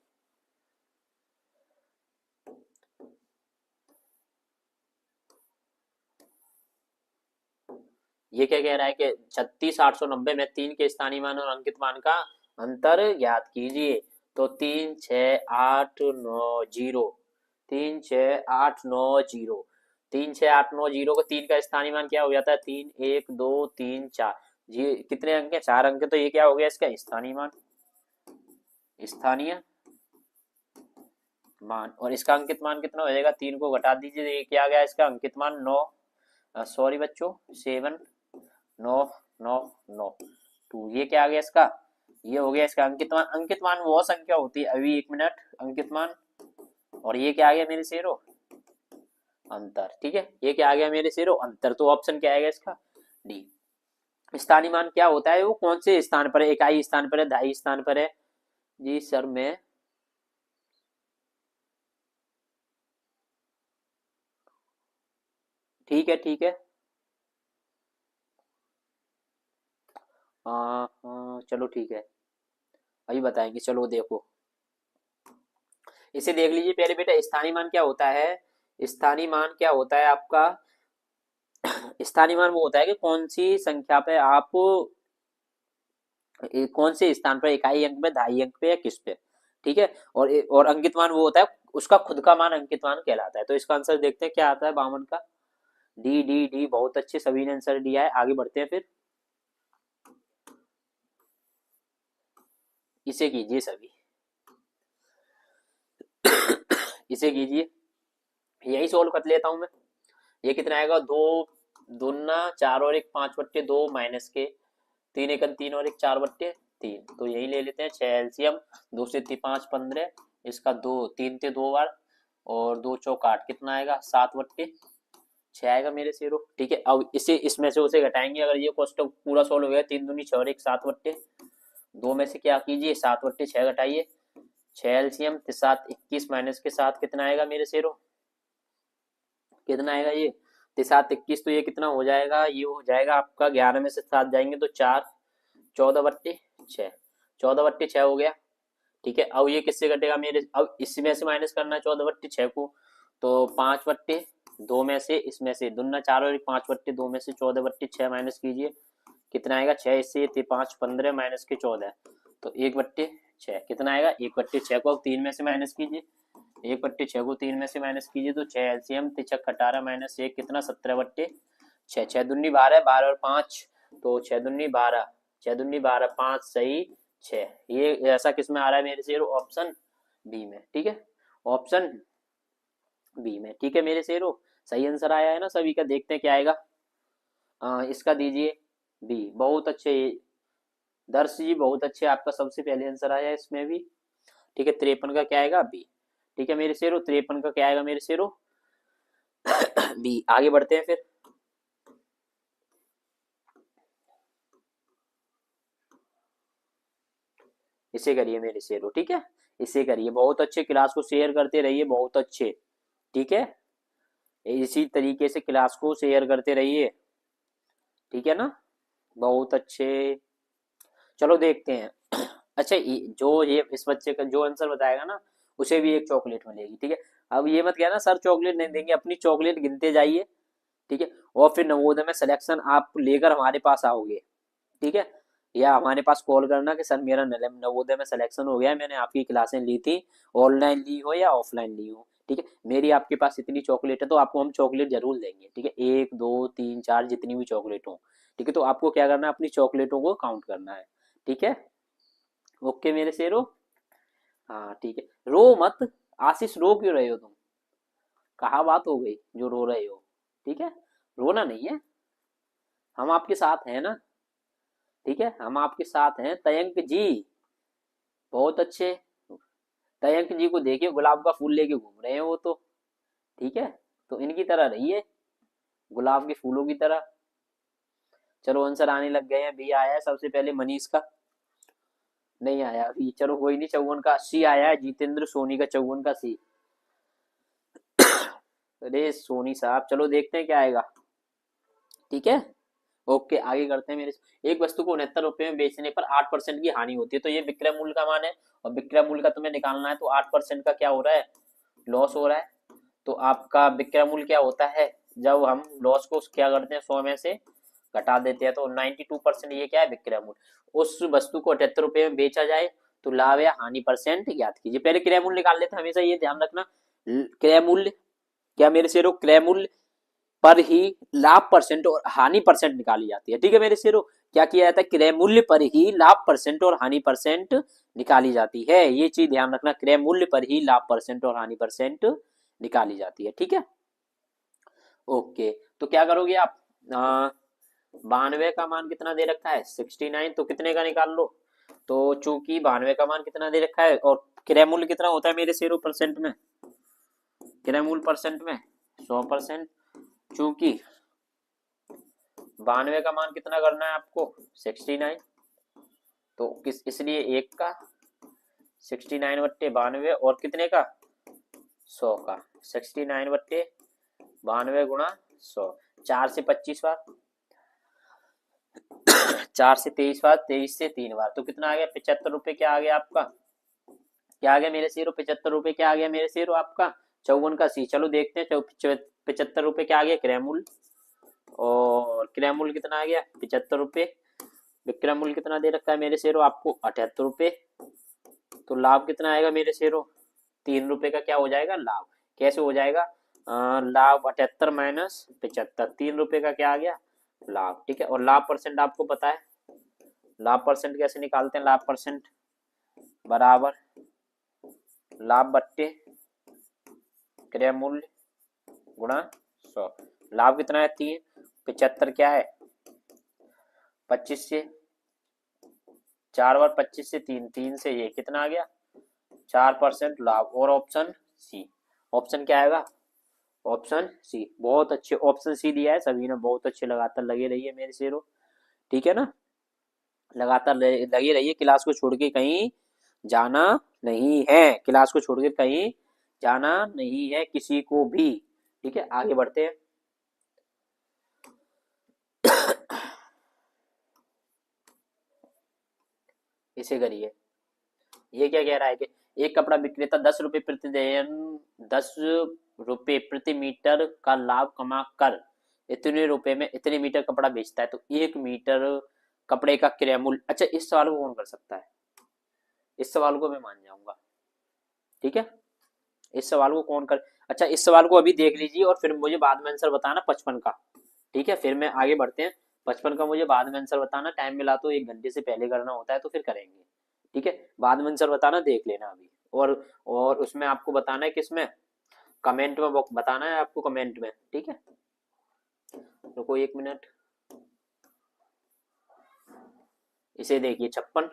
ये क्या कह रहा है कि 36,890 में 3 के स्थानीय मान और अंकित मान का अंतर ज्ञात कीजिए। तो 36890, 36890, 36890 को 3 का स्थानीय मान क्या हो जाता है? 3, 1, 2, 3, 4। ये कितने अंक है? 4 अंक है, तो ये क्या हो गया इसका स्थानीय मान, स्थानीय मान। और इसका अंकित मान कितना हो जाएगा? 3 को घटा दीजिए, ये क्या आ गया इसका अंकित मान? 9, सॉरी बच्चों, 7, 9, 9, 9, 2। ये क्या आ गया इसका? ये हो गया इसका अंकित मान। अंकित मान वो संख्या होती है, अभी 1 मिनट, अंकित मान। और ये क्या आ गया मेरे शेरों? अंतर। ठीक है, ये क्या आ गया मेरे शेरों? अंतर। तो ऑप्शन क्या आएगा इसका? डी। स्थानीय मान क्या होता है? वो कौन से स्थान पर है? इकाई स्थान पर है, दहाई स्थान पर है? जी सर, मैं ठीक है, ठीक है। चलो ठीक है, अभी बताएंगे। चलो देखो, इसे देख लीजिए पहले बेटा। स्थानीय मान क्या होता है? स्थानीय मान क्या होता है आपका? स्थानीय मान वो होता है कि कौन सी संख्या पे आप, कौन से स्थान पर, इकाई अंक पे, दहाई अंक पे, या किस पे। ठीक है। और अंकित मान वो होता है उसका खुद का मान अंकित मान कहलाता है। तो इसका आंसर देखते हैं क्या आता है 52 का। D, D, D. बहुत अच्छे, सभी ने आंसर दिया है। आगे बढ़ते हैं फिर। इसे कीजिए सभी, इसे कीजिए। यही सोल्व कर लेता हूं मैं। ये कितना आएगा? 2 दूना 4 और 1 5/2 माइनस के 3 1 3 और 1 4/3। तो यही ले लेते हैं 6 एलसीएम। 2 से 5 15, इसका 2 3 ते 2 बार, और 2 चौक 8, कितना आएगा? 7/6 आएगा मेरे शेरों। ठीक है, अब इसे इसमें से उसे घटाएंगे। अगर ये क्वेश्चन पूरा सोल्व हो गया, 3 दूनी 6 और 1 7/2 में से क्या कीजिए? 7/6 घटाइए, 6 एलसीएम, 7 21 माइनस के 7, कितना आएगा मेरे शेरों? कितना आएगा ये? 7 21, तो ये कितना हो जाएगा? ये हो जाएगा आपका 11 में से 7 जाएंगे तो 4, 14/6, 14/6 हो गया। ठीक है, अब ये किससे कटेगा मेरे? अब इसमें से माइनस करना है 14/6 को, तो 5/2 में से, इसमें से दुना 4 और 5/2 में से 14/6 माइनस कीजिए, कितना आएगा? 6 इससे 5 15 माइनस के 14, तो 1/6 कितना आएगा? 1/6 को अब 3 में से माइनस कीजिए, 1/6 को 3 में से माइनस कीजिए तो 6 एलसीएम, 3 18 माइनस 1, कितना? 17/6। 6 दूनी 12, 12 और 5, तो 6 दूनी 12, 6 दूनी 12, 5 सही 6। ये ऐसा किस में आ रहा है मेरे शेरों? ऑप्शन बी में। ठीक है, ऑप्शन बी में। ठीक है मेरे शेरों, सही आंसर आया है ना सभी का? देखते हैं क्या आएगा। इसका दीजिए बी। बहुत अच्छे दर्श जी, बहुत अच्छे, आपका सबसे पहले आंसर आया है इसमें भी। ठीक है, 53 का क्या आएगा? बी। ठीक है मेरे शेरों, 53 का क्या आएगा मेरे शेरों? बी। आगे बढ़ते हैं फिर। इसे करिए मेरे शेरों। ठीक है, इसे करिए। बहुत अच्छे, क्लास को शेयर करते रहिए, बहुत अच्छे। ठीक है, इसी तरीके से क्लास को शेयर करते रहिए। ठीक है ना, बहुत अच्छे। चलो देखते हैं। अच्छा, जो ये इस बच्चे का जो आंसर बताएगा ना, उसे भी एक चॉकलेट मिलेगी। ठीक है, अब ये मत कहना सर चॉकलेट नहीं देंगे, अपनी चॉकलेट गिनते जाइए। ठीक है, और फिर नवोदय में सिलेक्शन आप लेकर हमारे पास आओगे। ठीक है, या हमारे पास कॉल करना कि सर मेरा नवोदय में सिलेक्शन हो गया है, मैंने आपकी क्लासें ली थी, ऑनलाइन ली हो या ऑफलाइन ली हो। ठीक है, मेरी आपके पास इतनी चॉकलेट है, तो आपको हम चॉकलेट जरूर देंगे। ठीक है, 1 2 3 4 जितनी भी चॉकलेट हो। ठीक है, तो आपको क्या करना है? अपनी चॉकलेटों को काउंट करना है। ठीक है, ओके मेरे शेरो। हाँ ठीक है, रो मत। आशीष, रो क्यों रहे हो तुम? कहा बात हो गई जो रो रहे हो? ठीक है, रोना नहीं है, हम आपके साथ हैं ना। ठीक है, हम आपके साथ हैं। तयंक जी, बहुत अच्छे। तयंक जी को देखिए, गुलाब का फूल लेके घूम रहे हैं वो तो। ठीक है, तो इनकी तरह रहिए, गुलाब के फूलों की तरह। चलो आंसर आने लग गए हैं। बी आया है सबसे पहले मनीष का, नहीं आया अभी। चलो कोई नहीं, 54 का। सी आया है जितेंद्र सोनी का, 54 का सी। अरे सोनी साहब, चलो देखते हैं क्या आएगा। ठीक है, ओके आगे करते हैं मेरे। एक वस्तु को 69 रुपए में बेचने पर 8% की हानि होती है, तो ये विक्रय मूल्य का मान है, और विक्रय मूल्य का तुम्हें निकालना है, तो 8% का क्या हो रहा है? लॉस हो रहा है। तो आपका विक्रय मूल्य क्या होता है? जब हम लॉस को क्या करते हैं, 100 में से घटा देते हैं, तो 92% ये क्या है? विक्रय मूल्य। उस वस्तु को 78 रुपए में बेचा जाए तो लाभ या हानि परसेंट ज्ञात कीजिए। पहले क्रय मूल्य निकाल लेते हैं, हमेशा ये ध्यान रखना। क्रय मूल्य क्या मेरे शेरों, क्रय मूल्य पर ही लाभ परसेंट और हानि परसेंट निकाली जाती है। ठीक है मेरे शेरों, क्या किया जाता है, क्रय मूल्य पर ही लाभ परसेंट और हानि परसेंट निकाली जाती है। ये चीज ध्यान रखना, क्रय मूल्य पर ही लाभ परसेंट और हानि परसेंट निकाली जाती है। ठीक है, ओके। तो क्या करोगे आप, 92 का मान कितना दे रखा है 69, तो कितने का निकाल लो। तो चूंकि 92 का मान कितना दे रखा है और क्रय मूल्य कितना होता है मेरे शेरों परसेंट में, क्रय मूल्य परसेंट में 100%, चूंकि 92 का मान कितना करना है आपको 69, तो किस इसलिए एक का 69 बट्टे 92 और कितने का 100 का 69 बट्टे 92 गुणा 100, 4 से 25 बार, 4 से 23 बार, 23 से 3 बार, तो कितना आ गया 75 रुपए। क्या आ गया आपका, क्या आ गया मेरे शेरों 75 रुपए। क्या आ गया मेरे शेरों आपका 54 का सी। चलो देखते हैं 75 रुपए क्या आ गया क्रय मूल्य, और क्रय मूल्य कितना आ गया 75 रुपए। विक्रय मूल्य कितना दे रखा है मेरे शेरों आपको 78 रुपए। तो लाभ कितना आएगा मेरे शेरों 3 रुपए का क्या हो जाएगा लाभ। कैसे हो जाएगा, लाभ 78 माइनस 75, 3 रुपए का क्या आ गया लाभ। ठीक है, और लाभ परसेंट आपको पता है, लाभ परसेंट कैसे निकालते हैं, लाभ परसेंट बराबर लाभ बट्टे क्रय मूल्य गुणा 100। लाभ कितना है 3, 75 क्या है 25 से 4 बार 25 से 3, 3 से ये कितना आ गया 4% लाभ। और ऑप्शन सी, ऑप्शन क्या आएगा ऑप्शन सी। बहुत अच्छे, ऑप्शन सी दिया है सभी ने, बहुत अच्छे, लगातार लगे रहिए मेरे शेरों। ठीक है ना, लगातार लगे रहिए, क्लास को छोड़ के कहीं जाना नहीं है, क्लास को छोड़ के कहीं जाना नहीं है किसी को भी। ठीक है, आगे बढ़ते हैं। इसे करिए, ये क्या कह रहा है कि एक कपड़ा विक्रेता 10 रुपए प्रतिदिन 10 रुपए प्रति मीटर का लाभ कमा कर इतने रुपए में इतने मीटर कपड़ा बेचता है, तो 1 मीटर कपड़े का क्रय मूल्य। अच्छा, इस सवाल को कौन कर सकता है, इस सवाल को मैं मान जाऊंगा। ठीक है, इस सवाल को कौन कर, अच्छा इस सवाल को अभी देख लीजिए और फिर मुझे बाद में आंसर बताना 55 का। ठीक है, फिर मैं आगे बढ़ते हैं, 55 का मुझे बाद में आंसर बताना, टाइम मिला तो 1 घंटे से पहले करना होता है तो फिर करेंगे। ठीक है, बाद में आंसर बताना, देख लेना अभी। और उसमें आपको बताना है किसमें, कमेंट में बताना है आपको, कमेंट में। ठीक है, रुको 1 मिनट, इसे देखिए 56,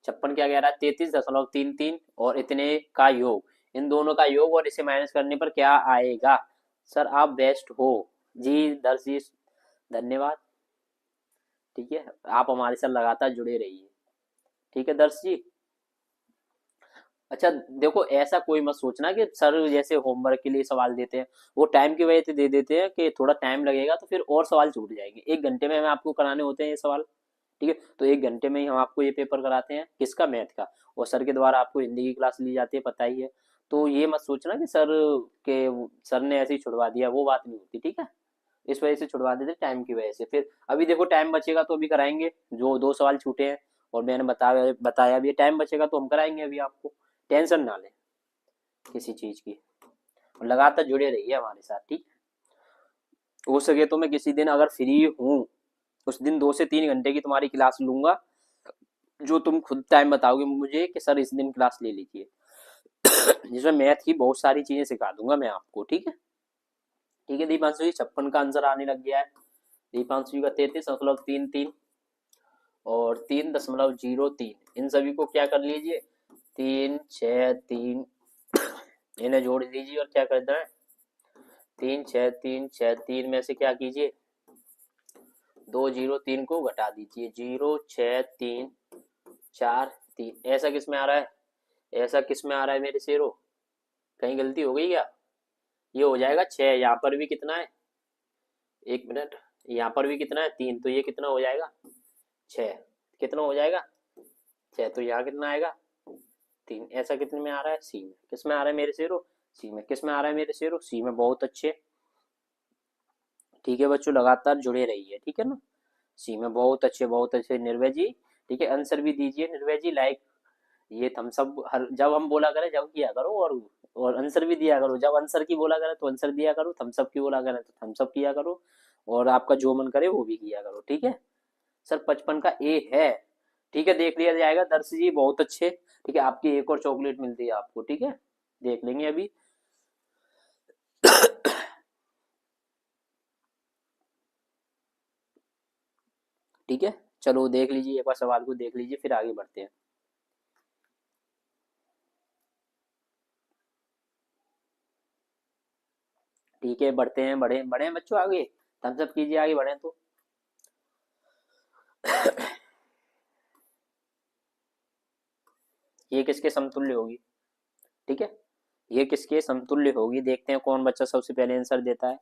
56 क्या कह रहा है 33.33 और इतने का योग, इन दोनों का योग और इसे माइनस करने पर क्या आएगा। सर आप बेस्ट हो जी, दर्श जी धन्यवाद। ठीक है, आप हमारे साथ लगातार जुड़े रहिए। ठीक है दर्श जी। अच्छा देखो, ऐसा कोई मत सोचना कि सर जैसे होमवर्क के लिए सवाल देते हैं वो टाइम की वजह से दे देते हैं कि थोड़ा टाइम लगेगा तो फिर और सवाल छूट जाएंगे। 1 घंटे में हमें आपको कराने होते हैं ये सवाल। ठीक है, तो 1 घंटे में ही हम आपको ये पेपर कराते हैं, किसका, मैथ का, और सर के द्वारा आपको हिंदी की क्लास ली जाती है, पता ही है। तो ये मत सोचना कि सर ने ऐसे ही छुड़वा दिया, वो बात नहीं होती। ठीक है, इस वजह से छुड़वा देते टाइम की वजह से। फिर अभी देखो टाइम बचेगा तो अभी कराएंगे, जो 2 सवाल छूटे हैं और मैंने बताया भी, टाइम बचेगा तो हम कराएंगे अभी आपको, टेंशन ना लें किसी चीज की, और लगातार जुड़े रहिए हमारे साथ। ठीक, हो सके तो मैं किसी दिन अगर फ्री हूँ उस दिन 2 से 3 घंटे की तुम्हारी क्लास लूंगा, जो तुम खुद टाइम बताओगे मुझे कि सर इस दिन क्लास ले लीजिए, जिसमें मैथ की बहुत सारी चीजें सिखा दूंगा मैं आपको। ठीक है, ठीक है दीपांशु जी, 56 का आंसर आने लग गया है। दीपांशु जी का 33.33 और 3.03, इन सभी को क्या कर लीजिए 3 6 3, इन्हें जोड़ दीजिए और क्या करना है 3 6 3 6 3 में से क्या कीजिए 2 0 3 को घटा दीजिए 0 6 3 4 3। ऐसा किस में आ रहा है, ऐसा किस में आ रहा है मेरे शेरों, कहीं गलती हो गई क्या, ये हो जाएगा 6, यहाँ पर भी कितना है 1 मिनट, यहाँ पर भी कितना है 3, तो ये कितना हो जाएगा 6, कितना हो जाएगा 6, तो यहाँ कितना आएगा 3। ऐसा कितने में आ रहा है सी में, किस में आ रहा है मेरे शेरों सी में, किस में आ रहा है मेरे शेरों सी में। बहुत अच्छे, ठीक है बच्चों, लगातार जुड़े रहिए। ठीक है ना, सी में बहुत अच्छे, बहुत अच्छे निर्भय जी। ठीक है, आंसर भी दीजिए निर्भय जी, लाइक ये थम्स अप हर जब हम बोला करें जब किया करो, और आंसर भी दिया करो। जब आंसर की बोला करें तो आंसर दिया करो, थम्स अप की बोला करें तो थम्स अप किया करो, और आपका जो मन करे वो भी किया करो, ठीक है। सर 55 का ए है, ठीक है, देख लिया जाएगा। दर्श जी बहुत अच्छे, ठीक है, आपकी एक और चॉकलेट मिलती है आपको, ठीक है, देख लेंगे अभी। ठीक है, चलो देख लीजिए, एक बार सवाल को देख लीजिए, फिर आगे बढ़ते हैं। ठीक है, बढ़ते हैं, बढ़े बढ़े हैं बच्चों आगे, थम्स अप कीजिए, आगे बढ़े तो। ये किसके समतुल्य होगी, ठीक है, ये किसके समतुल्य होगी, देखते हैं कौन बच्चा सबसे पहले आंसर देता है।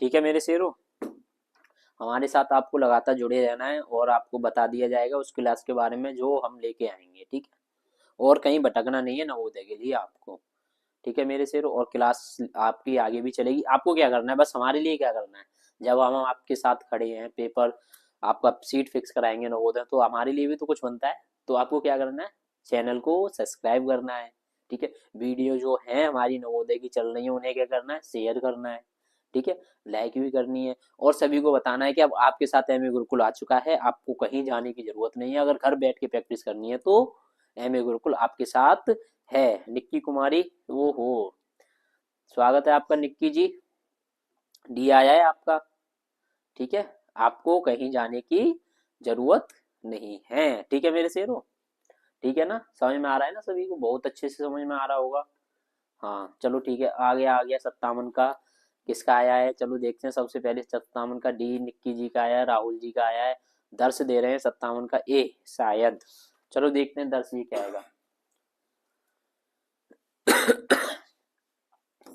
ठीक है मेरे शेरों, हमारे साथ आपको लगातार जुड़े रहना है, और आपको बता दिया जाएगा उस क्लास के बारे में जो हम लेके आएंगे, ठीक है, और कहीं भटकना नहीं है नवोदय के लिए आपको। ठीक है मेरे शेरों, और क्लास आपकी आगे भी चलेगी। आपको क्या करना है, बस हमारे लिए क्या करना है, जब हम आपके साथ खड़े हैं, पेपर आपका सीट फिक्स कराएंगे नवोदय, तो हमारे लिए भी तो कुछ बनता है। तो आपको क्या करना है, चैनल को सब्सक्राइब करना है, ठीक है, वीडियो जो है हमारी नवोदय की चल रही है उन्हें क्या करना है, शेयर करना है, ठीक है, लाइक भी करनी है, और सभी को बताना है कि अब आपके साथ एमए गुरुकुल आ चुका है, आपको कहीं जाने की जरूरत नहीं है। अगर घर बैठ के प्रैक्टिस करनी है तो एमए गुरुकुल आपके साथ है। निक्की कुमारी, वो हो, स्वागत है आपका निक्की जी, डी आया है आपका, ठीक है, आपको कहीं जाने की जरूरत नहीं है, ठीक है मेरे शेरों, ठीक है ना, समझ में आ रहा है ना सभी को, बहुत अच्छे से समझ में आ रहा होगा। हाँ चलो ठीक है, आ गया 57 का, किसका आया है, चलो देखते हैं। सबसे पहले 57 का डी निक्की जी का आया है, राहुल जी का आया है, दर्श दे रहे हैं 57 का ए शायद। चलो देखते हैं दर्श जी क्या आएगा।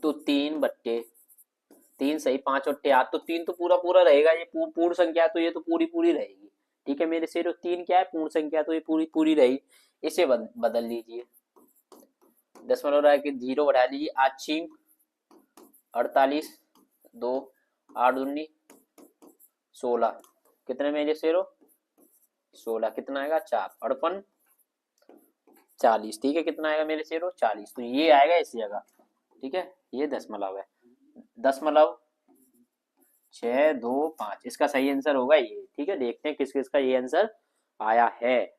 तो 3/3 सही, 5 और 8, तो 3 तो पूरा पूरा रहेगा, ये पूर्ण संख्या है, तो ये तो पूरी पूरी रहेगी, ठीक है मेरे से। 3 क्या है, पूर्ण संख्या, तो ये पूरी पूरी रही। इसे बदल लीजिए, 0 बढ़ा लीजिए, 8 48, 2 8 दूनी 16, कितने मेरे शेरों, 16, कितना आएगा 4, अड़पन 40, ठीक है, कितना आएगा मेरे शेरों 40, तो ये आएगा इस जगह, ठीक है, ये दशमलव है, 0.625, इसका सही आंसर होगा ये, ठीक है, देखते हैं किस किस का ये आंसर आया है।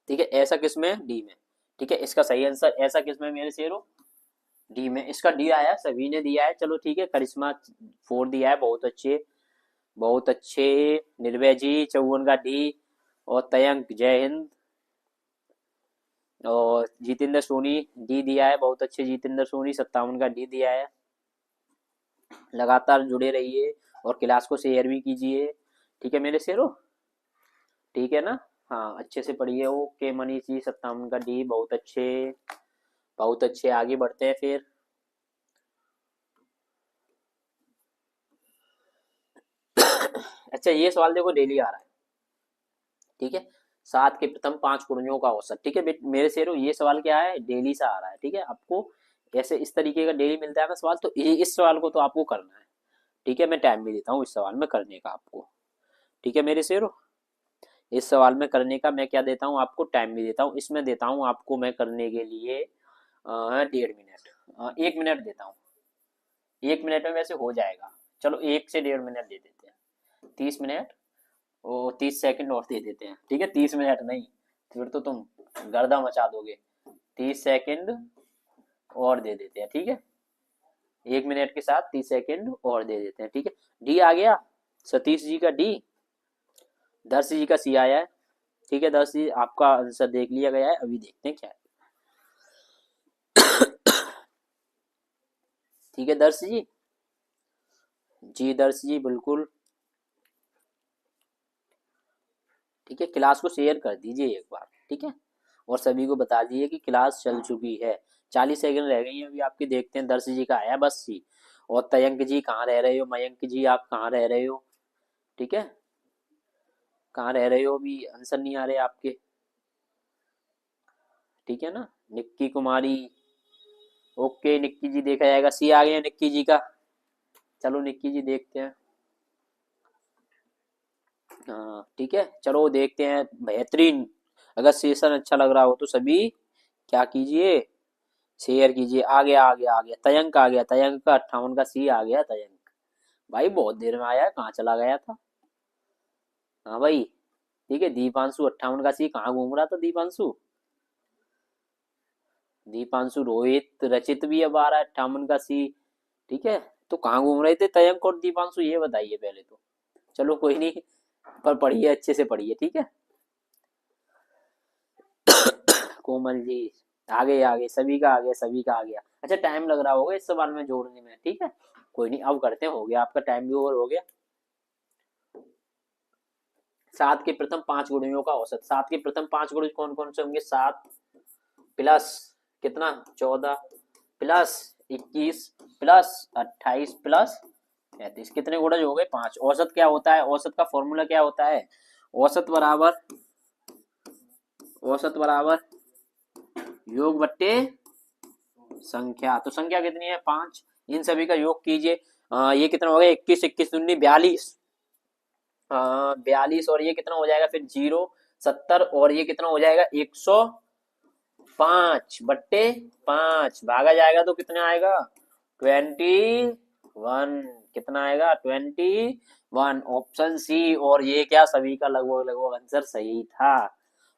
ठीक है, ऐसा किसमें, डी में, ठीक है, इसका सही आंसर ऐसा किसमें मेरे शेरों, डी में, इसका डी आया, सभी ने दिया है, चलो ठीक है, करिश्मा 4 दिया है, बहुत अच्छे, बहुत अच्छे, निर्भय जी 54 का डी, और तयंक जय हिंद, और जितेंद्र सोनी डी दिया है, बहुत अच्छे जितेंद्र सोनी 57 का डी दिया है। लगातार जुड़े रहिए और क्लास को शेयर भी कीजिए, ठीक है मेरे शेरों, ठीक है ना, हाँ अच्छे से पढ़िए। ओके मनीष जी 57 का डी, बहुत अच्छे, बहुत अच्छे, आगे बढ़ते हैं फिर। अच्छा ये सवाल देखो डेली आ रहा है, ठीक है, 7 के प्रथम 5 कुड़ियों का औसत, ठीक है मेरे शेरों, ये सवाल क्या है, डेली से आ रहा है, ठीक है, आपको ऐसे इस तरीके का डेली मिलता है ना सवाल, तो इस सवाल को तो आपको करना है, ठीक है, मैं टाइम भी देता हूँ इस सवाल में करने का आपको, ठीक है मेरे शेरों, इस सवाल में करने का मैं क्या देता हूँ आपको, टाइम भी देता हूँ, इसमें देता हूँ आपको मैं करने के लिए 1.5 मिनट, 1 मिनट देता हूँ, 1 मिनट में वैसे हो जाएगा, चलो 1 से 1.5 मिनट दे देते हैं, 30 मिनट, वो 30 सेकंड और दे देते हैं, ठीक है, 30 मिनट नहीं, फिर तो तुम गर्दा मचा दोगे, 30 सेकंड और दे देते हैं, ठीक है, 1 मिनट के साथ 30 सेकंड और दे देते हैं, ठीक है। डी आ गया सतीश जी का डी, दर्श जी का सी आया है, ठीक है, दर्श जी आपका आंसर देख लिया गया है, अभी देखते हैं क्या है। ठीक है दर्श जी दर्श जी बिल्कुल, ठीक है, क्लास को शेयर कर दीजिए एक बार, ठीक है, और सभी को बता दीजिए कि क्लास चल चुकी है। 40 सेकंड रह गई हैं अभी आपकी, देखते हैं दर्श जी का आया बस जी, और तयंक जी कहाँ रह रहे हो, मयंक जी आप कहाँ रह रहे हो, ठीक है, कहाँ रह रहे हो, अभी आंसर नहीं आ रहे आपके, ठीक है ना, निक्की कुमारी, ओके निक्की जी देखा जाएगा, सी आ गया निक्की जी का, चलो निक्की जी देखते हैं, हाँ ठीक है, चलो देखते हैं बेहतरीन। अगर सेशन अच्छा लग रहा हो तो सभी क्या कीजिए, शेयर कीजिए। आ गया आ गया आ गया, तयंक आ गया, तयंक का 58 का सी आ गया, तयंक भाई बहुत देर में आया, कहाँ चला गया था। हाँ भाई ठीक है, दीपांशु 58 का सी कहाँ घूम रहा था दीपांशु। दीपांशु, रोहित, रचित भी अब आ रहा है 58 का सी। ठीक है, तो कहाँ घूम रहे थे तयंक और दीपांशु, ये बताइए पहले तो। चलो कोई नहीं, पर पढ़िए अच्छे से पढ़िए, ठीक है। कोमल जी आगे आगे, सभी का आ गया, सभी का आ गया। अच्छा टाइम लग रहा होगा इस सवाल में जोड़ने में, ठीक है। कोई नहीं, अब करते हैं, हो गया आपका टाइम भी ओवर हो गया। सात के प्रथम पांच गुणियों का औसत, सात के प्रथम पांच गुण कौन कौन से होंगे। सात प्लस कितना, 14 प्लस 21 प्लस 28 प्लस 35, कितने गुणज हो गए, पांच। औसत क्या होता है, औसत का फॉर्मूला क्या होता है, औसत बराबर, औसत बराबर योग बट्टे संख्या। तो संख्या कितनी है, पांच। इन सभी का योग कीजिए। ये कितना हो गया, 21 21 दूनी 42, 42, और ये कितना हो जाएगा फिर, जीरो 70, और ये कितना हो जाएगा, 105 बट्टे 5 भागा जाएगा तो कितना आएगा, 21। कितना आएगा, 21, ऑप्शन सी। और ये क्या, सभी का लगभग लगभग आंसर सही था।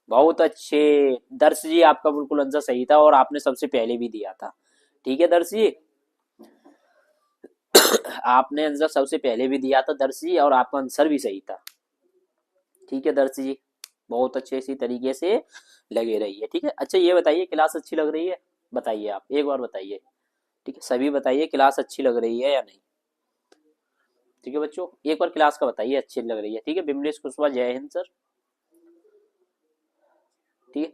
बहुत अच्छे दर्श जी, आपका बिल्कुल आंसर सही था, और आपने सबसे पहले भी दिया था। ठीक है दर्श जी, आपने आंसर सबसे पहले भी दिया था दर्श जी, और आपका आंसर भी सही था। ठीक है दर्श जी, बहुत अच्छे इसी तरीके से लगे रहिए, ठीक है। अच्छा ये बताइए, क्लास अच्छी लग रही है, बताइए आप एक बार बताइए। ठीक है, सभी बताइए क्लास अच्छी लग रही है या नहीं। ठीक है बच्चों, एक बार क्लास का बताइए अच्छी लग रही है। ठीक है, बिमलेश कुशवाहा, जय हिंद सर। ठीक है,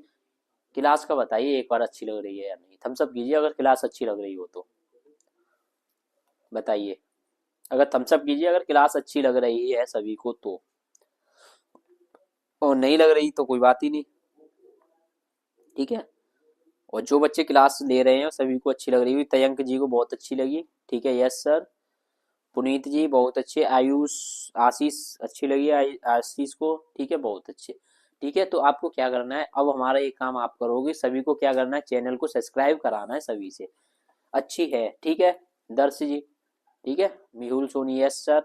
क्लास का बताइए एक बार अच्छी लग रही है या नहीं, थम्स अप कीजिए अगर क्लास अच्छी लग रही हो तो बताइए। अगर थम्स अप कीजिए अगर क्लास अच्छी लग रही है सभी को तो, और नहीं लग रही तो कोई बात ही नहीं। ठीक है, और जो बच्चे क्लास ले रहे हैं सभी को अच्छी लग रही हुई, तयंक जी को बहुत अच्छी लगी। ठीक है, यस सर। पुनीत जी बहुत अच्छे, आयुष, आशीष अच्छी लगी आशीष को। ठीक है, बहुत अच्छे। ठीक है, तो आपको क्या करना है, अब हमारा एक काम आप करोगे, सभी को क्या करना है, चैनल को सब्सक्राइब कराना है सभी से। अच्छी है, ठीक है दर्श जी। ठीक है, मेहुल सोनी, यस सर।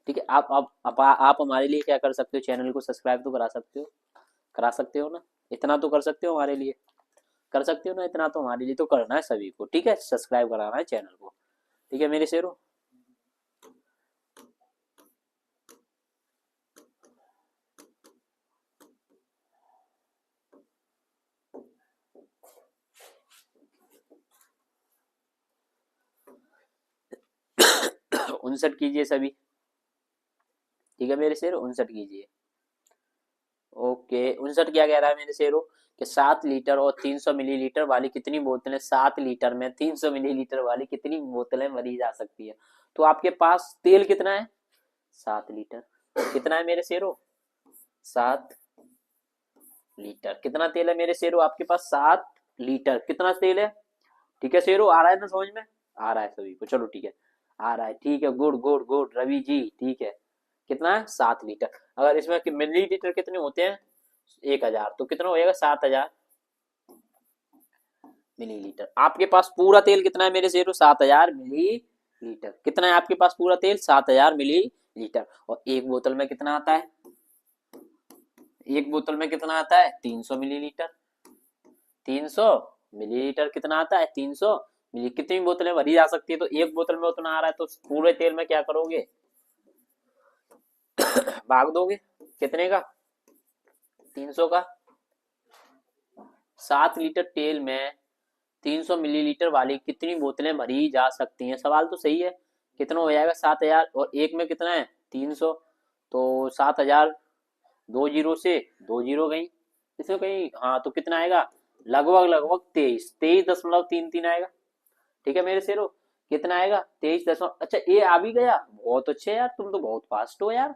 ठीक है, आप हमारे लिए क्या कर सकते हो, चैनल को सब्सक्राइब तो करा सकते हो, करा सकते हो ना, इतना तो कर सकते हो हमारे लिए, कर सकते हो ना, इतना तो हमारे लिए तो करना है सभी को। ठीक है, सब्सक्राइब कराना है चैनल को। ठीक है मेरे शेरों, 59 कीजिए सभी। ठीक है मेरे शेर, 59 कीजिए। ओके, 59 क्या कह रहा है मेरे शेरों, कि 7 लीटर और 300 मिलीलीटर वाली कितनी बोतलें, 7 लीटर में 300 मिलीलीटर वाली कितनी बोतलें भरी जा सकती है। तो आपके पास तेल कितना है, 7 लीटर। कितना है मेरे शेरों, 7 लीटर। कितना तेल है मेरे शेरों आपके पास, 7 लीटर। कितना तेल है। ठीक है शेरों, आ रहा है ना समझ में, आ रहा है सभी को, चलो ठीक है, आ रहा है। ठीक है, good good good Ravi ji, ठीक है। कितना है, 7 लीटर। अगर इसमें मिलीलीटर कितने होते हैं, 1000, तो कितना हो जाएगा, 7000 मिलीलीटर। आपके पास पूरा तेल कितना है मेरे शेरों, 7000 मिलीलीटर। कितना है आपके पास पूरा तेल, 7000 मिलीलीटर। और एक बोतल में कितना आता है, एक बोतल में कितना आता है, 300 मिलीलीटर। 300 मिलीलीटर कितना आता है, 300 मिली। कितनी बोतलें भरी जा सकती है, तो एक बोतल में उतना आ रहा है, तो पूरे तेल में क्या करोगे, भाग दोगे। कितने का, 300 का। 7 लीटर तेल में 300 मिलीलीटर वाली कितनी बोतलें भरी जा सकती हैं, सवाल तो सही है। कितना हो जाएगा, 7000, और एक में कितना है, 300। तो 7000, 2 जीरो से 2 जीरो गई इसमें कहीं, हाँ तो कितना आएगा, लगभग लगभग 23.33 आएगा। ठीक है मेरे शेरों, कितना आएगा, 23 दशमलव, अच्छा ये आ भी गया, बहुत अच्छे यार, तुम तो बहुत फास्ट हो यार।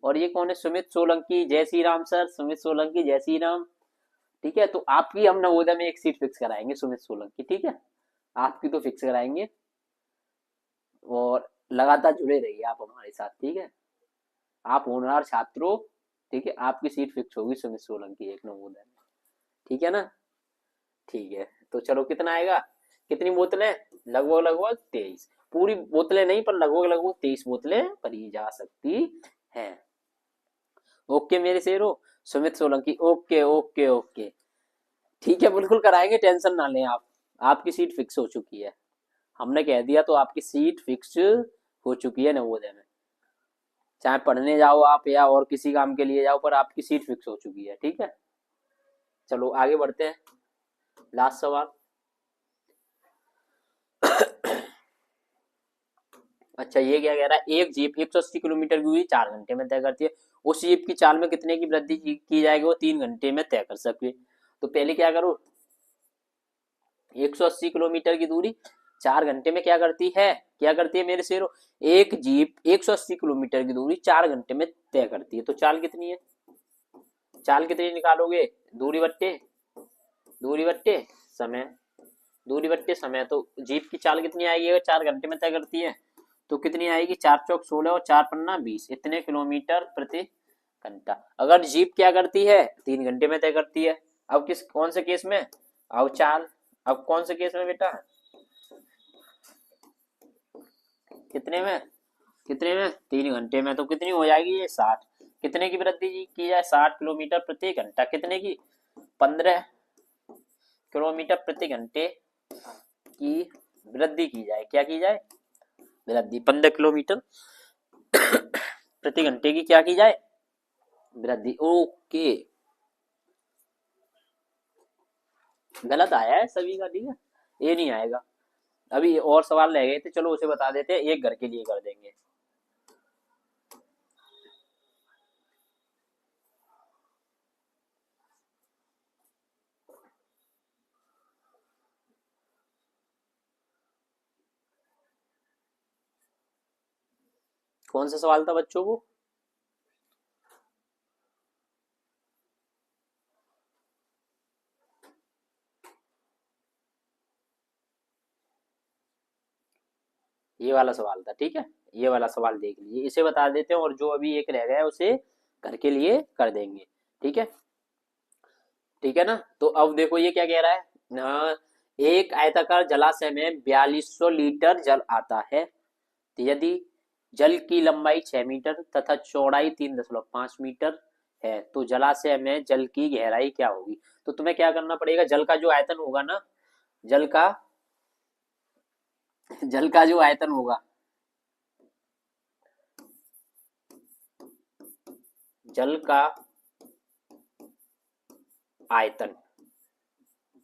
और ये कौन है, सुमित सोलंकी, जय श्री राम सर, सुमित सोलंकी, जय श्री राम। ठीक है, तो आपकी हम नवोदय में एक सीट फिक्स कराएंगे सुमित सोलंकी, ठीक है, आपकी तो फिक्स कराएंगे। और लगातार जुड़े रहिए आप हमारे साथ, ठीक है। आप होनहार छात्रों, ठीक है, आपकी सीट फिक्स होगी सुमित सोलंकी एक नवोदय में, ठीक है ना। ठीक है, तो चलो कितना आएगा, कितनी बोतलें, लगभग लगभग 23, पूरी बोतलें नहीं पर लगभग लगभग 23 बोतलें भरी जा सकती हैं। ओके मेरे शेरो, Sumit Solanki, okay okay okay, ठीक है, बिल्कुल कराएंगे, टेंशन ना लें आप, आपकी सीट फिक्स हो चुकी है, हमने कह दिया तो आपकी सीट फिक्स हो चुकी है नवोदय में, चाहे पढ़ने जाओ आप या और किसी काम के लिए जाओ, पर आपकी सीट फिक्स हो चुकी है, ठीक है। चलो आगे बढ़ते हैं, लास्ट सवाल। अच्छा ये क्या कह रहा है, एक जीप 180 किलोमीटर की दूरी 4 घंटे में तय करती है, उस जीप की चाल में कितने की वृद्धि की जाएगी, वो 3 घंटे में तय कर सके। तो पहले क्या करो, 180 किलोमीटर की दूरी 4 घंटे में क्या करती है, क्या करती है मेरे शेरों, एक जीप 180 किलोमीटर की दूरी 4 घंटे में तय करती है, तो चाल कितनी है, चाल कितनी निकालोगे, दूरी बट्टे, दूरी बट्टे समय, दूरी बट्टे समय, तो जीप की चाल कितनी आएगी अगर 4 घंटे में तय करती है, तो कितनी आएगी, 4 चौक 16 और 4 पन्ना 20, इतने किलोमीटर प्रति घंटा। अगर जीप क्या करती है, 3 घंटे में तय करती है, अब किस कौन से केस में, अब चाल, अब कौन से केस में बेटा, कितने में, कितने में, 3 घंटे में, तो कितनी हो जाएगी ये 60, कितने की वृद्धि की जाए, 60 किलोमीटर प्रति घंटा, कितने की, 15 किलोमीटर प्रति घंटे की वृद्धि की जाए, क्या की जाए, वृद्धि, 15 किलोमीटर प्रति घंटे की क्या की जाए, वृद्धि। ओके, गलत आया है सभी का, ठीक है, ये नहीं आएगा। अभी और सवाल रह गए थे, चलो उसे बता देते हैं, एक घर के लिए कर देंगे। कौन सा सवाल था बच्चों को, ये वाला सवाल था, ठीक है, ये वाला सवाल देख लीजिए, इसे बता देते हैं, और जो अभी एक रह गया है उसे घर के लिए कर देंगे, ठीक है, ठीक है ना। तो अब देखो ये क्या कह रहा है, एक आयताकार जलाशय में 4200 लीटर जल आता है, यदि जल की लंबाई 6 मीटर तथा चौड़ाई 3.5 मीटर है, तो जलाशय में जल की गहराई क्या होगी। तो तुम्हें क्या करना पड़ेगा, जल का जो आयतन होगा ना, जल का, जल का जो आयतन होगा, जल का आयतन,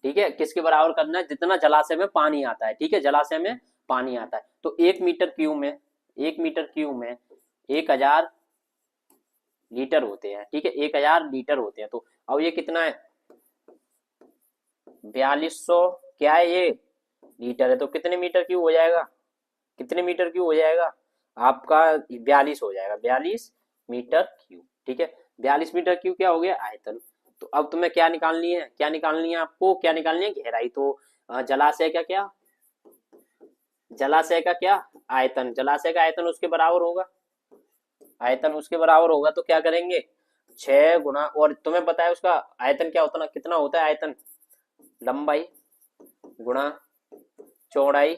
ठीक है, किसके बराबर करना है, जितना जलाशय में पानी आता है, ठीक है, जलाशय में पानी आता है, तो 1 मीटर क्यूब में, 1 मीटर क्यूब में 1000 लीटर होते हैं, ठीक है, 1000 लीटर होते हैं, तो अब ये कितना है, 4200 क्या है ये, लीटर है, तो कितने मीटर क्यूब हो जाएगा, कितने मीटर क्यूब हो जाएगा आपका, 42 हो जाएगा, 42 मीटर क्यूब, ठीक है, 42 मीटर क्यूब क्या हो गया, आयतन। तो अब तुम्हें क्या निकालनी है, क्या निकालनी है आपको, क्या निकालनी है, गहराई, तो जलाशय का क्या, जलाशय का क्या आयतन, जलाशय का आयतन उसके बराबर होगा, आयतन उसके बराबर होगा, तो क्या करेंगे, 6 गुना, और तुम्हें पता है उसका आयतन क्या होता है, कितना होता है आयतन, लंबाई गुणा चौड़ाई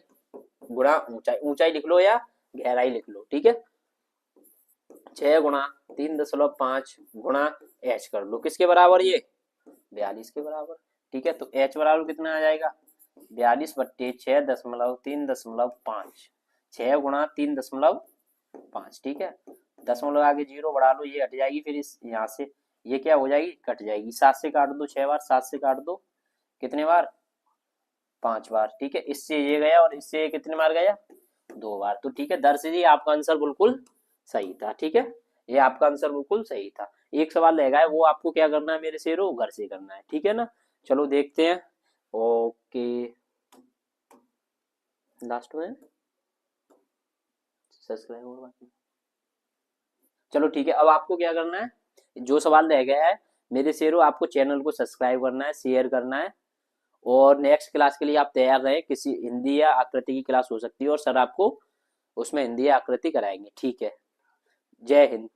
गुणा ऊंचाई, ऊंचाई लिख लो या गहराई लिख लो, ठीक है, 6 गुणा 3.5 गुणा एच कर लो, किसके बराबर ये, 42 के बराबर, ठीक है, तो एच बराबर कितना आ जाएगा, 42/6.3.5, 6 गुणा 3.5, ठीक है, दशमलव आगे जीरो बढ़ा लो, ये हट जाएगी, फिर इस यहाँ से ये क्या हो जाएगी, कट जाएगी, 7 से काट दो 6 बार, 7 से काट दो कितने बार, 5 बार, ठीक है, इससे ये गया और इससे कितने बार गया, 2 बार, तो ठीक है, दर्शी जी आपका आंसर बिल्कुल सही था, ठीक है, ये आपका आंसर बिल्कुल सही था। एक सवाल रह गया है, वो आपको क्या करना है मेरे शेरों, घर से करना है, ठीक है ना। चलो देखते हैं, ओके, लास्ट में सब्सक्राइब और बाकी, चलो ठीक है, अब आपको क्या करना है, जो सवाल रह गया है मेरे शेरों, आपको चैनल को सब्सक्राइब करना है, शेयर करना है, और नेक्स्ट क्लास के लिए आप तैयार रहे, किसी हिंदी या आकृति की क्लास हो सकती है, और सर आपको उसमें हिंदी या आकृति कराएंगे, ठीक है, जय हिंद।